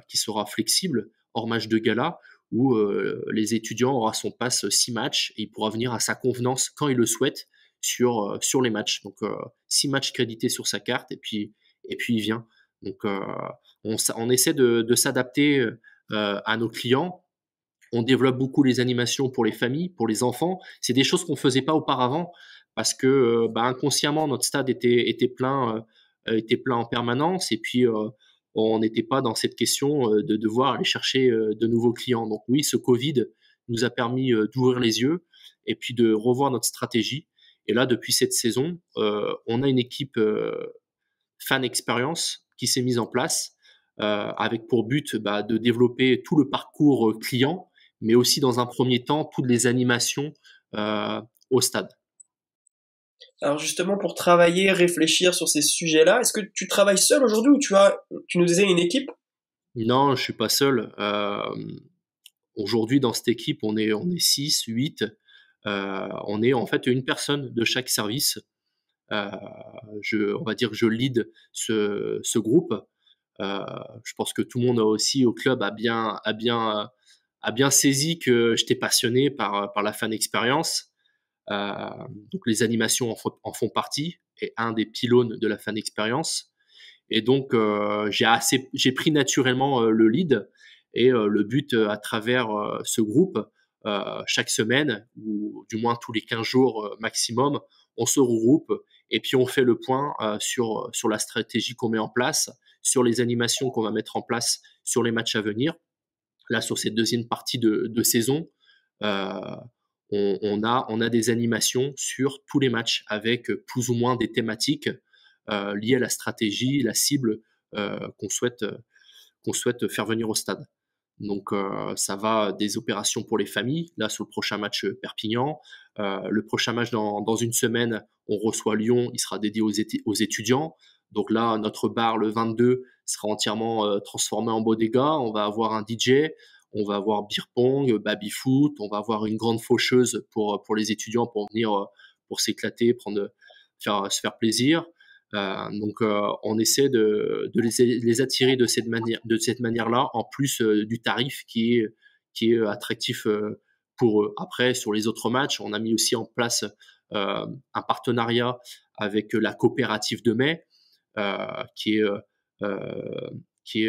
qui sera flexible hors match de gala, où les étudiants aura son pass 6 matchs et il pourra venir à sa convenance quand il le souhaite sur les matchs. Donc, 6 matchs crédités sur sa carte et puis il vient. Donc, on essaie de s'adapter à nos clients. On développe beaucoup les animations pour les familles, pour les enfants. C'est des choses qu'on faisait pas auparavant parce que inconsciemment notre stade était plein en permanence et puis on n'était pas dans cette question de devoir aller chercher de nouveaux clients. Donc oui, ce Covid nous a permis d'ouvrir les yeux et puis de revoir notre stratégie. Et là, depuis cette saison, on a une équipe fan expérience qui s'est mise en place avec pour but de développer tout le parcours client, mais aussi dans un premier temps toutes les animations au stade. Alors justement, pour travailler, réfléchir sur ces sujets-là, est-ce que tu travailles seul aujourd'hui ou tu nous disais une équipe? Non, je suis pas seul. Aujourd'hui, dans cette équipe, on est 6, 8. On est en fait une personne de chaque service. Euh, on va dire que je lead ce groupe. Je pense que tout le monde aussi au club a bien saisi que j'étais passionné par la fan expérience. Euh, donc les animations en font partie et un des pylônes de la fan expérience. Et donc j'ai pris naturellement le lead et le but à travers ce groupe, chaque semaine ou du moins tous les 15 jours maximum, on se regroupe et puis on fait le point sur la stratégie qu'on met en place, sur les animations qu'on va mettre en place sur les matchs à venir. Là, sur cette deuxième partie de saison, euh, on a des animations sur tous les matchs avec plus ou moins des thématiques liées à la stratégie, la cible qu'on souhaite faire venir au stade. Donc ça va des opérations pour les familles. Là, sur le prochain match Perpignan, le prochain match dans une semaine, on reçoit Lyon, il sera dédié aux étudiants. Donc là, notre bar le 22 sera entièrement transformé en bodega. On va avoir un DJ, on va avoir beer pong, baby foot, on va avoir une grande faucheuse pour les étudiants pour venir pour s'éclater, se faire plaisir. Donc on essaie de les attirer de cette manière-là, en plus du tarif qui est attractif pour eux. Après, sur les autres matchs, on a mis aussi en place un partenariat avec la coopérative de mai, qui est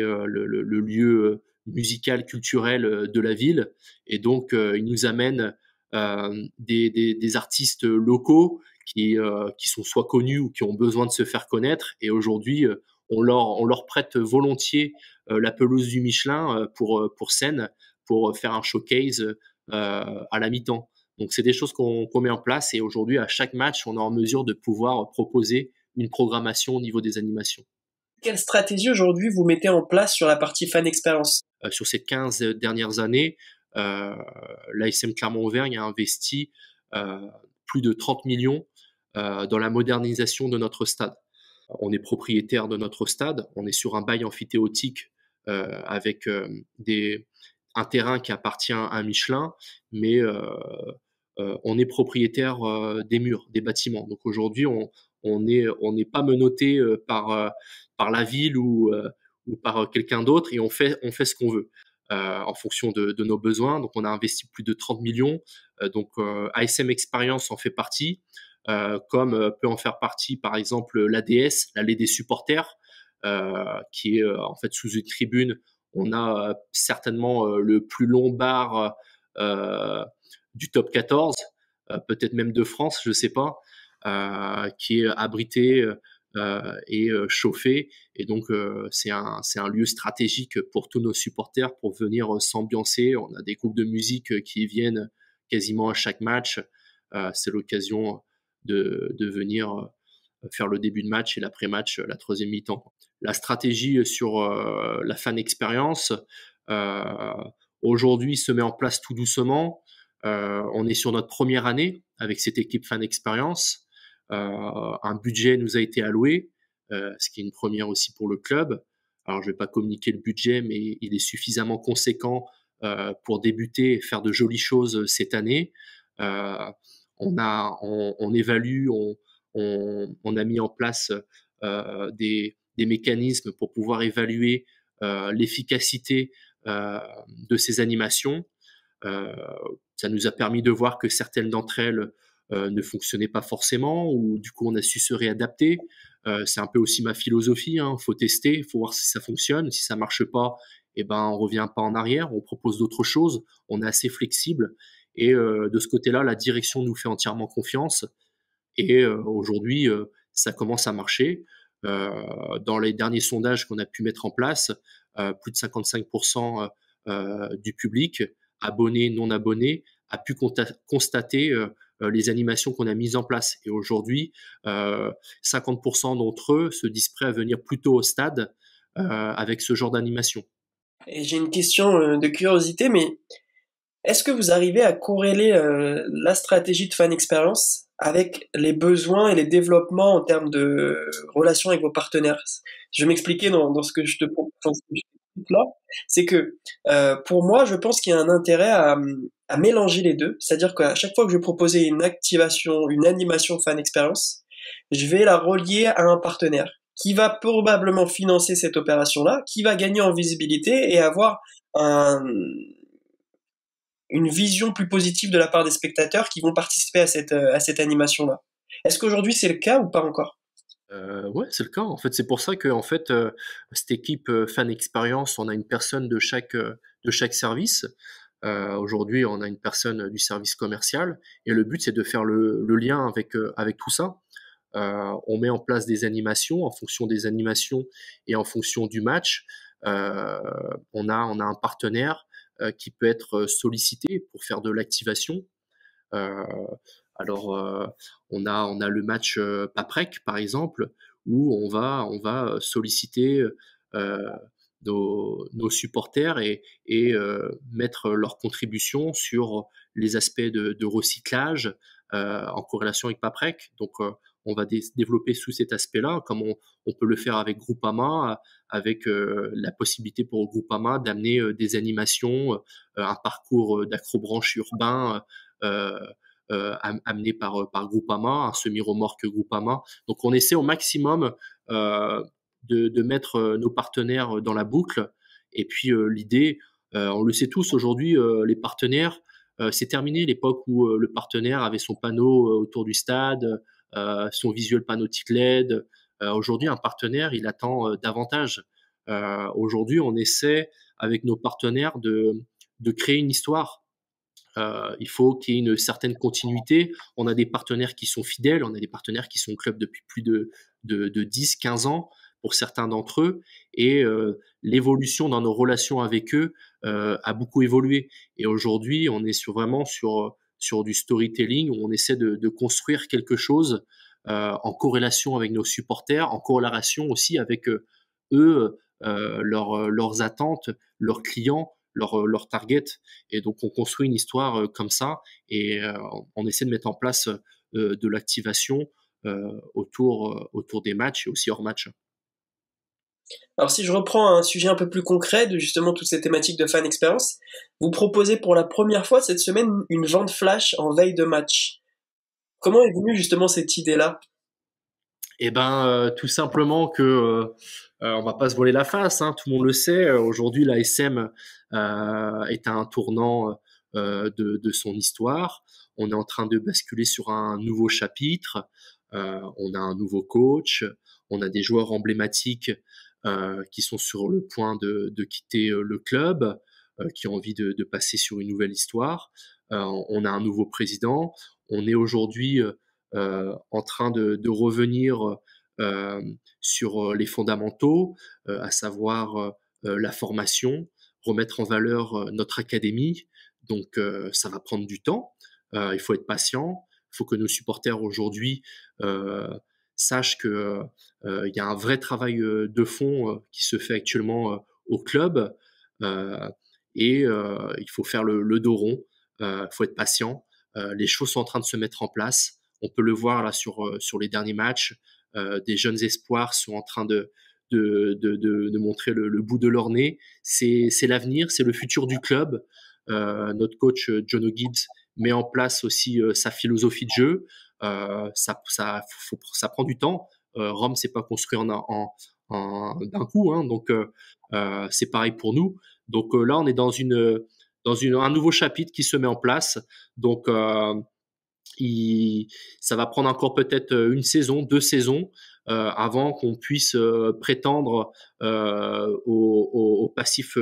le lieu musical, culturel de la ville. Et donc, il nous amène des artistes locaux qui sont soit connus ou qui ont besoin de se faire connaître. Et aujourd'hui, on leur prête volontiers la pelouse du Michelin pour scène, pour faire un showcase à la mi-temps. Donc, c'est des choses qu'on met en place. Et aujourd'hui, à chaque match, on est en mesure de pouvoir proposer une programmation au niveau des animations. Quelle stratégie aujourd'hui vous mettez en place sur la partie fan expérience? Sur ces 15 dernières années, l'ASM Clermont-Auvergne a investi plus de 30 millions dans la modernisation de notre stade. On est propriétaire de notre stade, on est sur un bail amphithéotique avec un terrain qui appartient à Michelin, mais on est propriétaire des murs, des bâtiments. Donc aujourd'hui, on n'est pas menotté par la ville ou par quelqu'un d'autre et on fait ce qu'on veut. En fonction de nos besoins. Donc, on a investi plus de 30 millions. Donc, ASM Experience en fait partie, comme peut en faire partie, par exemple, l'ADS, l'allée des supporters, qui est en fait sous une tribune. On a certainement le plus long bar du top 14, peut-être même de France, je ne sais pas, qui est abrité et chauffé. Et donc, c'est un lieu stratégique pour tous nos supporters pour venir s'ambiancer. On a des groupes de musique qui viennent quasiment à chaque match. C'est l'occasion de venir faire le début de match et l'après-match, la troisième mi-temps. La stratégie sur la fan expérience, aujourd'hui se met en place tout doucement. On est sur notre première année avec cette équipe Fan Experience. Un budget nous a été alloué, ce qui est une première aussi pour le club. Alors, je vais pas communiquer le budget, mais il est suffisamment conséquent pour débuter et faire de jolies choses cette année. Euh, on évalue, on a mis en place des mécanismes pour pouvoir évaluer l'efficacité de ces animations. Euh, Ça nous a permis de voir que certaines d'entre elles ne fonctionnaient pas forcément, ou du coup on a su se réadapter. C'est un peu aussi ma philosophie, hein. Faut tester, faut voir si ça fonctionne. Si ça marche pas, eh ben on revient pas en arrière, on propose d'autres choses. On est assez flexible et de ce côté-là, la direction nous fait entièrement confiance. Et aujourd'hui, ça commence à marcher. Dans les derniers sondages qu'on a pu mettre en place, plus de 55% du public, abonnés, non abonnés, a pu constater les animations qu'on a mises en place. Et aujourd'hui, 50% d'entre eux se disent prêts à venir plus tôt au stade avec ce genre d'animation. Et j'ai une question de curiosité, mais est-ce que vous arrivez à corréler la stratégie de fan experience avec les besoins et les développements en termes de relations avec vos partenaires? Je vais m'expliquer dans ce que je te propose, dans ce que je t'explique là. C'est que pour moi, je pense qu'il y a un intérêt à mélanger les deux. C'est-à-dire qu'à chaque fois que je vais proposer une activation, une animation fan experience, je vais la relier à un partenaire qui va probablement financer cette opération-là, qui va gagner en visibilité et avoir un, une vision plus positive de la part des spectateurs qui vont participer à cette animation-là. Est-ce qu'aujourd'hui c'est le cas ou pas encore? Ouais, c'est le cas. En fait, c'est pour ça que en fait, cette équipe Fan Experience, on a une personne de chaque service. Aujourd'hui, on a une personne du service commercial et le but, c'est de faire le lien avec tout ça. On met en place des animations en fonction des animations et en fonction du match. Euh, on a un partenaire qui peut être sollicité pour faire de l'activation. Euh, alors, on a le match Paprec, par exemple, où on va solliciter euh, nos supporters et mettre leur contribution sur les aspects de recyclage en corrélation avec Paprec. Donc, on va développer sous cet aspect-là, comme on peut le faire avec Groupama, avec la possibilité pour Groupama d'amener des animations, un parcours d'acrobranche urbain euh, amené par Groupama, un semi-remorque Groupama. Donc on essaie au maximum de mettre nos partenaires dans la boucle. Et puis l'idée, on le sait tous aujourd'hui, les partenaires, c'est terminé l'époque où le partenaire avait son panneau autour du stade, son visuel panneautique LED. Aujourd'hui, un partenaire, il attend davantage. Aujourd'hui, on essaie avec nos partenaires de créer une histoire. Il faut qu'il y ait une certaine continuité. On a des partenaires qui sont fidèles, on a des partenaires qui sont au club depuis plus de 10, 15 ans pour certains d'entre eux. Et l'évolution dans nos relations avec eux a beaucoup évolué. Et aujourd'hui, on est vraiment sur du storytelling où on essaie de construire quelque chose en corrélation avec nos supporters, en corrélation aussi avec eux, leurs attentes, leurs clients, leur target. Et donc, on construit une histoire comme ça et on essaie de mettre en place de l'activation autour des matchs et aussi hors match. Alors si je reprends un sujet un peu plus concret de justement toutes ces thématiques de fan expérience, vous proposez pour la première fois cette semaine une vente flash en veille de match. Comment est venue justement cette idée-là? Eh ben, tout simplement que on va pas se voiler la face, hein, tout le monde le sait. Aujourd'hui, la SM est à un tournant de son histoire. On est en train de basculer sur un nouveau chapitre. On a un nouveau coach. On a des joueurs emblématiques qui sont sur le point de quitter le club, qui ont envie de passer sur une nouvelle histoire. On a un nouveau président. On est aujourd'hui en train de revenir euh, sur les fondamentaux, à savoir la formation, remettre en valeur notre académie. Donc ça va prendre du temps. Il faut être patient. Il faut que nos supporters aujourd'hui euh, sachent que il y a un vrai travail de fond qui se fait actuellement au club. Euh, et il faut faire le dos rond, il faut être patient. Les choses sont en train de se mettre en place. On peut le voir là sur les derniers matchs. Des jeunes espoirs sont en train de montrer le bout de leur nez. C'est l'avenir, c'est le futur du club. Notre coach Jono Gibbs met en place aussi sa philosophie de jeu. Ça prend du temps. Rome, c'est pas construit d'un coup, hein, donc c'est pareil pour nous. Donc là, on est un nouveau chapitre qui se met en place. Donc ça va prendre encore peut-être une saison, 2 saisons, avant qu'on puisse prétendre au passif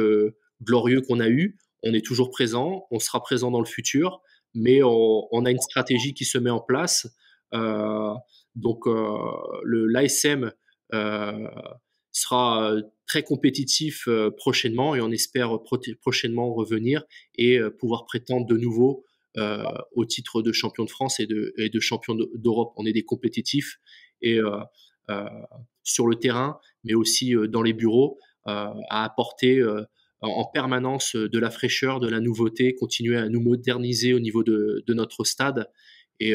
glorieux qu'on a eu. On est toujours présent, on sera présent dans le futur, mais on a une stratégie qui se met en place. Euh, donc l'ASM sera très compétitif prochainement, et on espère prochainement revenir et pouvoir prétendre de nouveau au titre de champion de France et de champion d'Europe. On est des compétitifs, et euh, sur le terrain, mais aussi dans les bureaux, à apporter en permanence de la fraîcheur, de la nouveauté, continuer à nous moderniser au niveau de notre stade. Et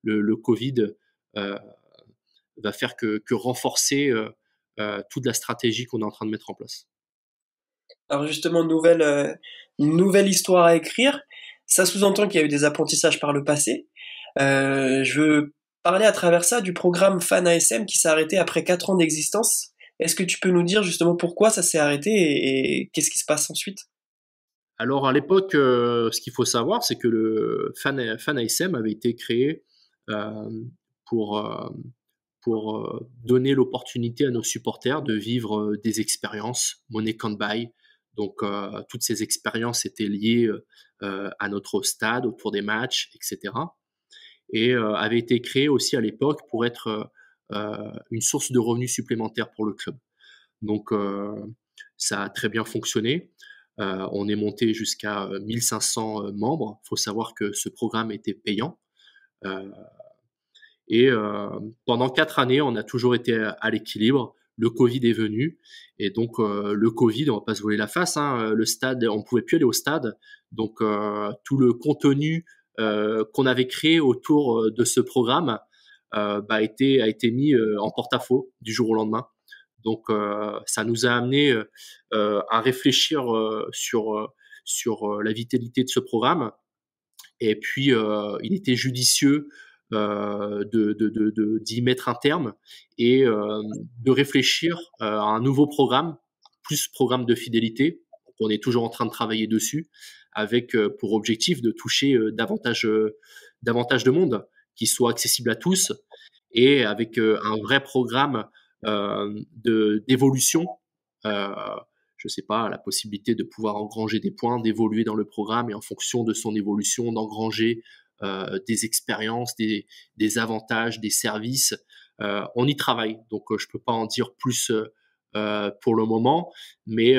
le Covid euh, va faire que renforcer toute la stratégie qu'on est en train de mettre en place. Alors justement, nouvelle histoire à écrire. Ça sous-entend qu'il y a eu des apprentissages par le passé. Je veux parler à travers ça du programme Fan ASM qui s'est arrêté après 4 ans d'existence. Est-ce que tu peux nous dire justement pourquoi ça s'est arrêté et qu'est-ce qui se passe ensuite? Alors à l'époque, ce qu'il faut savoir, c'est que le Fan ASM avait été créé euh, pour, euh, pour donner l'opportunité à nos supporters de vivre des expériences money can't buy. Donc toutes ces expériences étaient liées à notre stade, autour des matchs, etc. Et avait été créé aussi à l'époque pour être une source de revenus supplémentaires pour le club. Donc ça a très bien fonctionné. On est monté jusqu'à 1500 membres. Il faut savoir que ce programme était payant. Euh, et pendant 4 années, on a toujours été à l'équilibre. Le Covid est venu, et donc le Covid, on va pas se voiler la face, hein, le stade, on pouvait plus aller au stade. Donc tout le contenu qu'on avait créé autour de ce programme a été mis en porte-à-faux du jour au lendemain. Donc ça nous a amené à réfléchir sur la vitalité de ce programme. Et puis il était judicieux d'y mettre un terme, et de réfléchir à un nouveau programme, plus programme de fidélité. On est toujours en train de travailler dessus, avec pour objectif de toucher davantage de monde, qui soit accessible à tous, et avec un vrai programme d'évolution. Euh, je sais pas, la possibilité de pouvoir engranger des points, d'évoluer dans le programme, et en fonction de son évolution, d'engranger des expériences, des avantages, des services. On y travaille, donc je peux pas en dire plus pour le moment, mais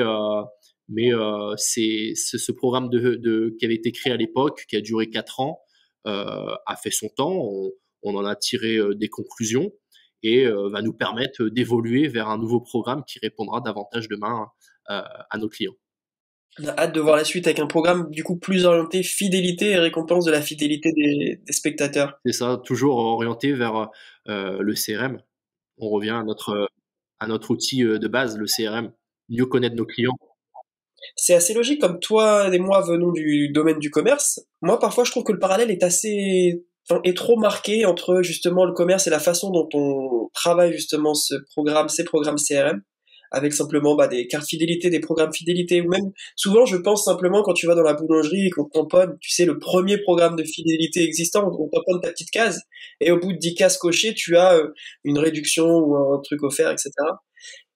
c'est ce programme qui avait été créé à l'époque, qui a duré 4 ans, a fait son temps. On en a tiré des conclusions, et va nous permettre d'évoluer vers un nouveau programme qui répondra davantage demain à nos clients. On a hâte de voir la suite avec un programme du coup plus orienté fidélité et récompense de la fidélité des spectateurs. C'est ça, toujours orienté vers le CRM. On revient à notre outil de base, le CRM, mieux connaître nos clients. C'est assez logique, comme toi et moi venons du domaine du commerce. Moi, parfois, je trouve que le parallèle est trop marqué entre justement le commerce et la façon dont on travaille justement ces programmes CRM, avec simplement des cartes fidélité, des programmes fidélité, ou même souvent, je pense simplement quand tu vas dans la boulangerie et qu'on tamponne, tu sais, le premier programme de fidélité existant, on tamponne ta petite case, et au bout de 10 cases cochées, tu as une réduction ou un truc offert, etc.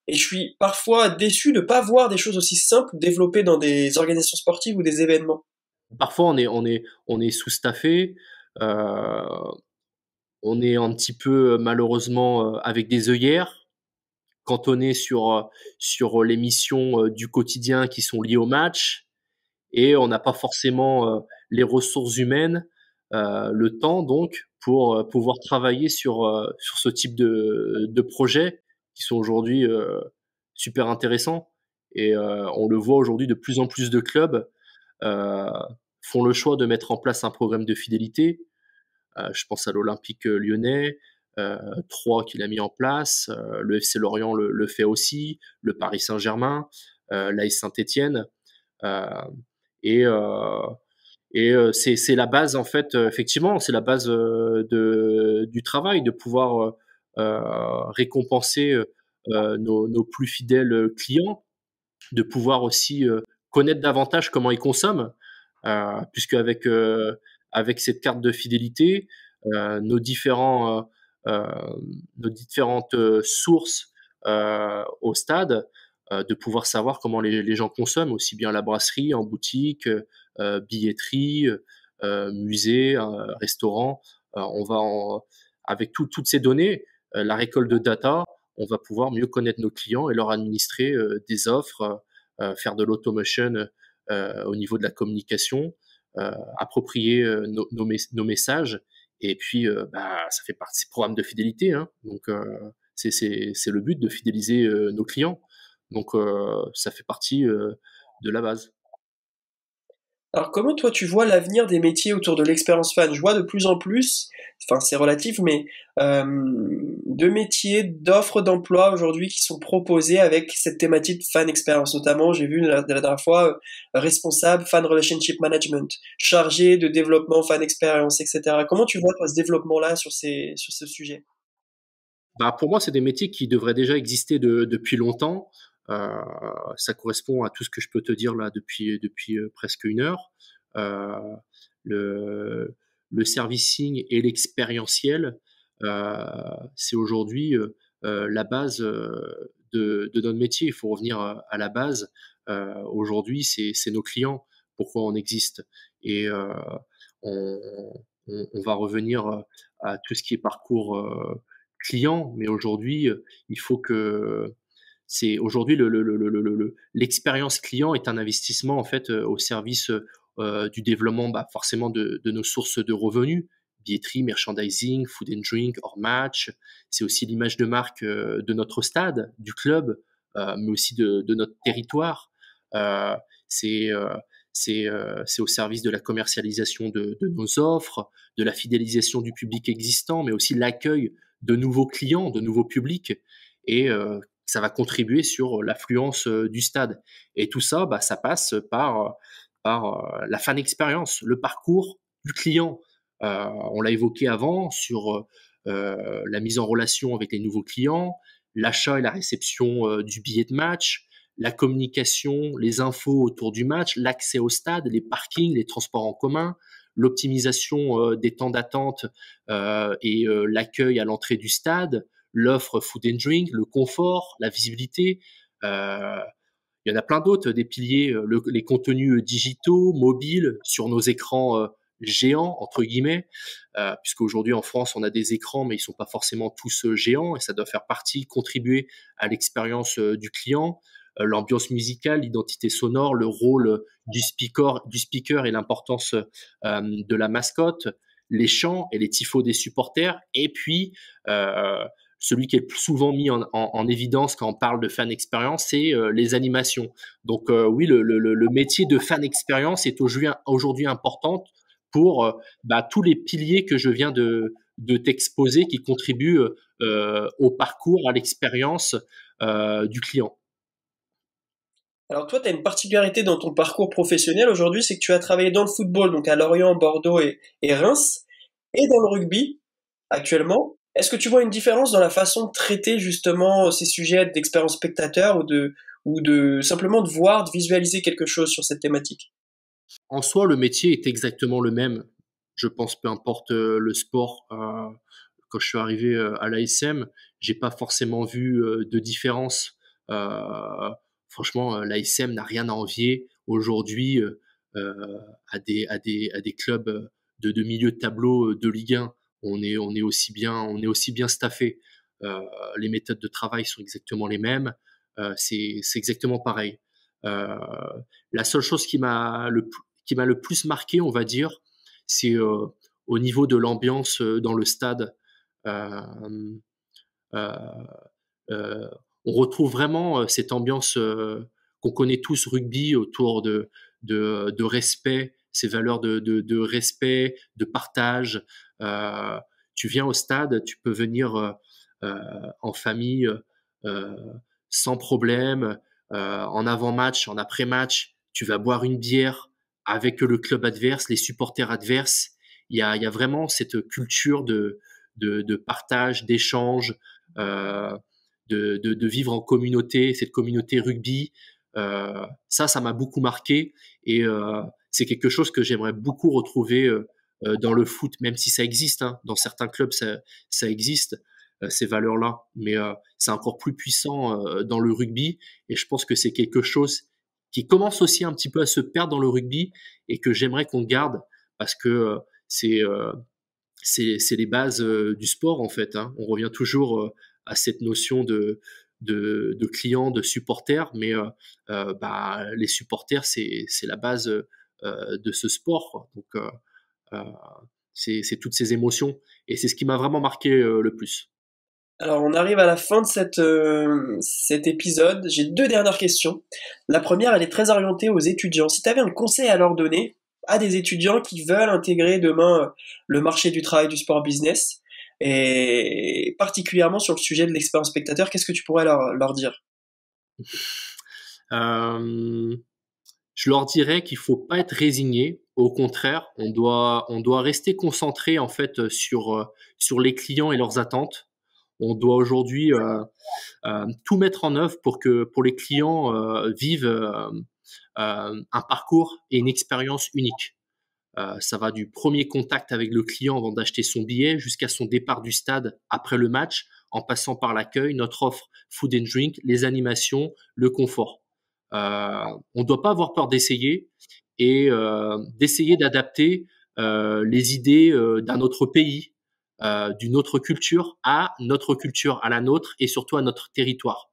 Et je suis parfois déçu de ne pas voir des choses aussi simples développées dans des organisations sportives ou des événements. Parfois, on est sous-staffé, euh, on est un petit peu malheureusement avec des œillères, cantonné sur les missions du quotidien qui sont liées au match, et on n'a pas forcément les ressources humaines, le temps donc, pour pouvoir travailler sur ce type de projets qui sont aujourd'hui super intéressants. Et on le voit aujourd'hui, de plus en plus de clubs euh, font le choix de mettre en place un programme de fidélité. Je pense à l'Olympique lyonnais, Troyes qui l'a mis en place, le FC Lorient le fait aussi, le Paris Saint-Germain, l'AS Saint-Étienne. Euh, et c'est la base, en fait, effectivement, c'est la base du travail, de pouvoir récompenser nos plus fidèles clients, de pouvoir aussi connaître davantage comment ils consomment, puisque avec cette carte de fidélité, euh, nos différents, euh, euh, nos différentes sources au stade, de pouvoir savoir comment les gens consomment, aussi bien à la brasserie, en boutique, billetterie, musée, restaurant. On va avec toutes ces données, la récolte de data, on va pouvoir mieux connaître nos clients et leur administrer des offres, faire de l'automation au niveau de la communication, approprier nos messages. Et puis, ça fait partie des programmes de fidélité, hein. Donc, c'est le but de fidéliser nos clients. Donc, ça fait partie de la base. Alors comment toi tu vois l'avenir des métiers autour de l'expérience fan? Je vois de plus en plus, enfin c'est relatif, mais de métiers, d'offres d'emploi aujourd'hui qui sont proposées avec cette thématique fan expérience. Notamment, j'ai vu la dernière fois responsable fan relationship management, chargé de développement fan expérience, etc. Comment tu vois toi, ce développement-là sur ce sujet? Bah, pour moi, c'est des métiers qui devraient déjà exister depuis longtemps. Euh, Ça correspond à tout ce que je peux te dire là depuis presque une heure. Euh, le, le servicing et l'expérientiel, euh, c'est aujourd'hui la base de notre métier. Il faut revenir à la base. Aujourd'hui, c'est nos clients, pourquoi on existe. Et on, on va revenir à tout ce qui est parcours client, mais aujourd'hui, il faut que c'est aujourd'hui l'expérience client est un investissement en fait au service du développement, forcément de nos sources de revenus, billetterie, merchandising, food and drink, hors match. C'est aussi l'image de marque de notre stade, du club, mais aussi de notre territoire. Euh, c'est euh, c'est au service de la commercialisation de nos offres, de la fidélisation du public existant, mais aussi l'accueil de nouveaux clients, de nouveaux publics. Et ça va contribuer sur l'affluence du stade. Et tout ça, ça passe par la fan expérience, le parcours du client. On l'a évoqué avant sur la mise en relation avec les nouveaux clients, l'achat et la réception du billet de match, la communication, les infos autour du match, l'accès au stade, les parkings, les transports en commun, l'optimisation des temps d'attente et l'accueil à l'entrée du stade, l'offre food and drink, le confort, la visibilité. Euh, il y en a plein d'autres, des piliers, les contenus digitaux, mobiles, sur nos écrans géants, entre guillemets, puisqu'aujourd'hui en France, on a des écrans, mais ils ne sont pas forcément tous géants, et ça doit faire partie, contribuer à l'expérience du client. L'ambiance musicale, l'identité sonore, le rôle du speaker et l'importance de la mascotte, les chants et les tifos des supporters, et puis celui qui est le plus souvent mis en évidence quand on parle de fan expérience, c'est les animations. Donc oui, le métier de fan expérience est aujourd'hui important pour tous les piliers que je viens de t'exposer qui contribuent au parcours, à l'expérience du client. Alors toi, tu as une particularité dans ton parcours professionnel aujourd'hui, c'est que tu as travaillé dans le football, donc à Lorient, Bordeaux et Reims, et dans le rugby actuellement. Est-ce que tu vois une différence dans la façon de traiter justement ces sujets d'expérience spectateur ou de simplement de voir, de visualiser quelque chose sur cette thématique? En soi, le métier est exactement le même. Je pense, peu importe le sport. Quand je suis arrivé à l'ASM, j'ai pas forcément vu de différence. Euh, Franchement, l'ASM n'a rien à envier aujourd'hui à des clubs de milieu de tableau de Ligue 1. On est aussi bien staffé. Euh, les méthodes de travail sont exactement les mêmes. C'est exactement pareil. Euh, la seule chose qui m'a le plus marqué, on va dire, c'est au niveau de l'ambiance dans le stade. Euh, euh, euh, on retrouve vraiment cette ambiance qu'on connaît tous rugby autour de respect, ces valeurs de respect, de partage. Tu viens au stade, tu peux venir en famille euh, sans problème, en avant-match, en après-match, tu vas boire une bière avec le club adverse, les supporters adverses. Il y a vraiment cette culture de partage, d'échange, euh, de vivre en communauté, cette communauté rugby. Ça m'a beaucoup marqué et c'est quelque chose que j'aimerais beaucoup retrouver dans le foot, même si ça existe, hein, dans certains clubs, ça existe, ces valeurs-là, mais c'est encore plus puissant dans le rugby et je pense que c'est quelque chose qui commence aussi un petit peu à se perdre dans le rugby et que j'aimerais qu'on garde parce que c'est euh, c'est les bases du sport en fait. Hein. On revient toujours à cette notion de clients, de supporters, mais bah, les supporters, c'est la base de ce sport. Quoi. Donc, euh, c'est toutes ces émotions et c'est ce qui m'a vraiment marqué le plus. Alors, on arrive à la fin de cet épisode. J'ai deux dernières questions. La première, elle est très orientée aux étudiants. Si tu avais un conseil à leur donner, à des étudiants qui veulent intégrer demain le marché du travail du sport business, et particulièrement sur le sujet de l'expérience spectateur, qu'est-ce que tu pourrais leur dire? Euh, je leur dirais qu'il faut pas être résigné. Au contraire, on doit rester concentré en fait sur les clients et leurs attentes. On doit aujourd'hui tout mettre en œuvre pour que pour les clients vivent un parcours et une expérience unique. Ça va du premier contact avec le client avant d'acheter son billet jusqu'à son départ du stade après le match, en passant par l'accueil, notre offre food and drink, les animations, le confort. On ne doit pas avoir peur d'essayer et d'essayer d'adapter les idées d'un autre pays, d'une autre culture à notre culture, à la nôtre et surtout à notre territoire.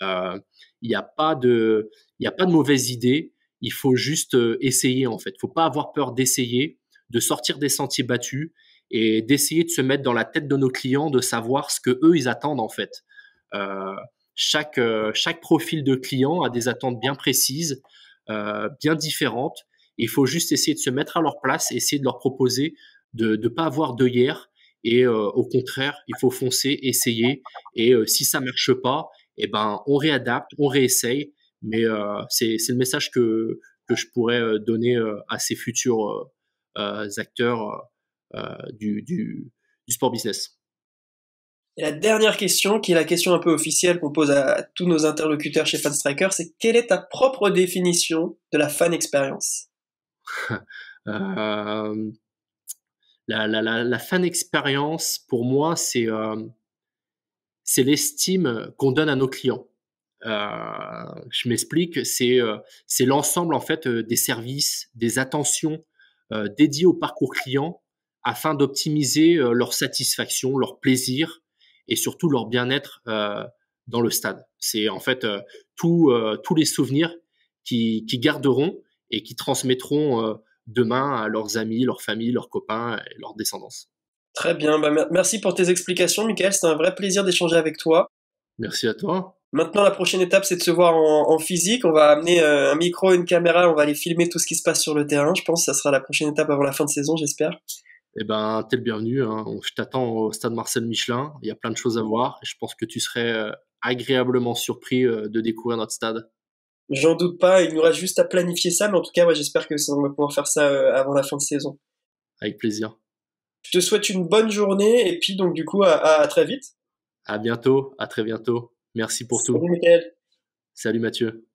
Euh, Il n'y a pas de, il y a pas de mauvaises idées. Il faut juste essayer en fait. Il faut pas avoir peur d'essayer, de sortir des sentiers battus et d'essayer de se mettre dans la tête de nos clients, de savoir ce que eux ils attendent en fait. Euh, chaque profil de client a des attentes bien précises, bien différentes. Il faut juste essayer de se mettre à leur place, essayer de leur proposer de ne pas avoir d'œillères et au contraire, il faut foncer, essayer et si ça marche pas, eh ben on réadapte, on réessaye. Mais c'est le message que je pourrais donner à ces futurs acteurs du sport business. Et la dernière question, qui est la question un peu officielle qu'on pose à tous nos interlocuteurs chez Fanstriker, c'est quelle est ta propre définition de la fan expérience? Euh, la fan expérience, pour moi, c'est l'estime qu'on donne à nos clients. Je m'explique, c'est l'ensemble en fait des services, des attentions dédiées au parcours client afin d'optimiser leur satisfaction, leur plaisir et surtout leur bien-être dans le stade. C'est en fait tous les souvenirs qui garderont et qui transmettront demain à leurs amis, leurs familles, leurs copains et leurs descendants. Très bien, bah, merci pour tes explications, Michael. C'était un vrai plaisir d'échanger avec toi. Merci à toi. Maintenant, la prochaine étape, c'est de se voir en physique. On va amener un micro, une caméra, on va aller filmer tout ce qui se passe sur le terrain. Je pense que ça sera la prochaine étape avant la fin de saison, j'espère. Eh ben, t'es le bienvenu. Hein. Je t'attends au stade Marcel Michelin. Il y a plein de choses à voir. Et je pense que tu serais agréablement surpris de découvrir notre stade. J'en doute pas, il nous reste juste à planifier ça, mais en tout cas, moi, j'espère que on va pouvoir faire ça avant la fin de saison. Avec plaisir. Je te souhaite une bonne journée et puis donc du coup à très vite. À bientôt. À très bientôt. Merci pour tout. Salut Michael. Salut Mathieu.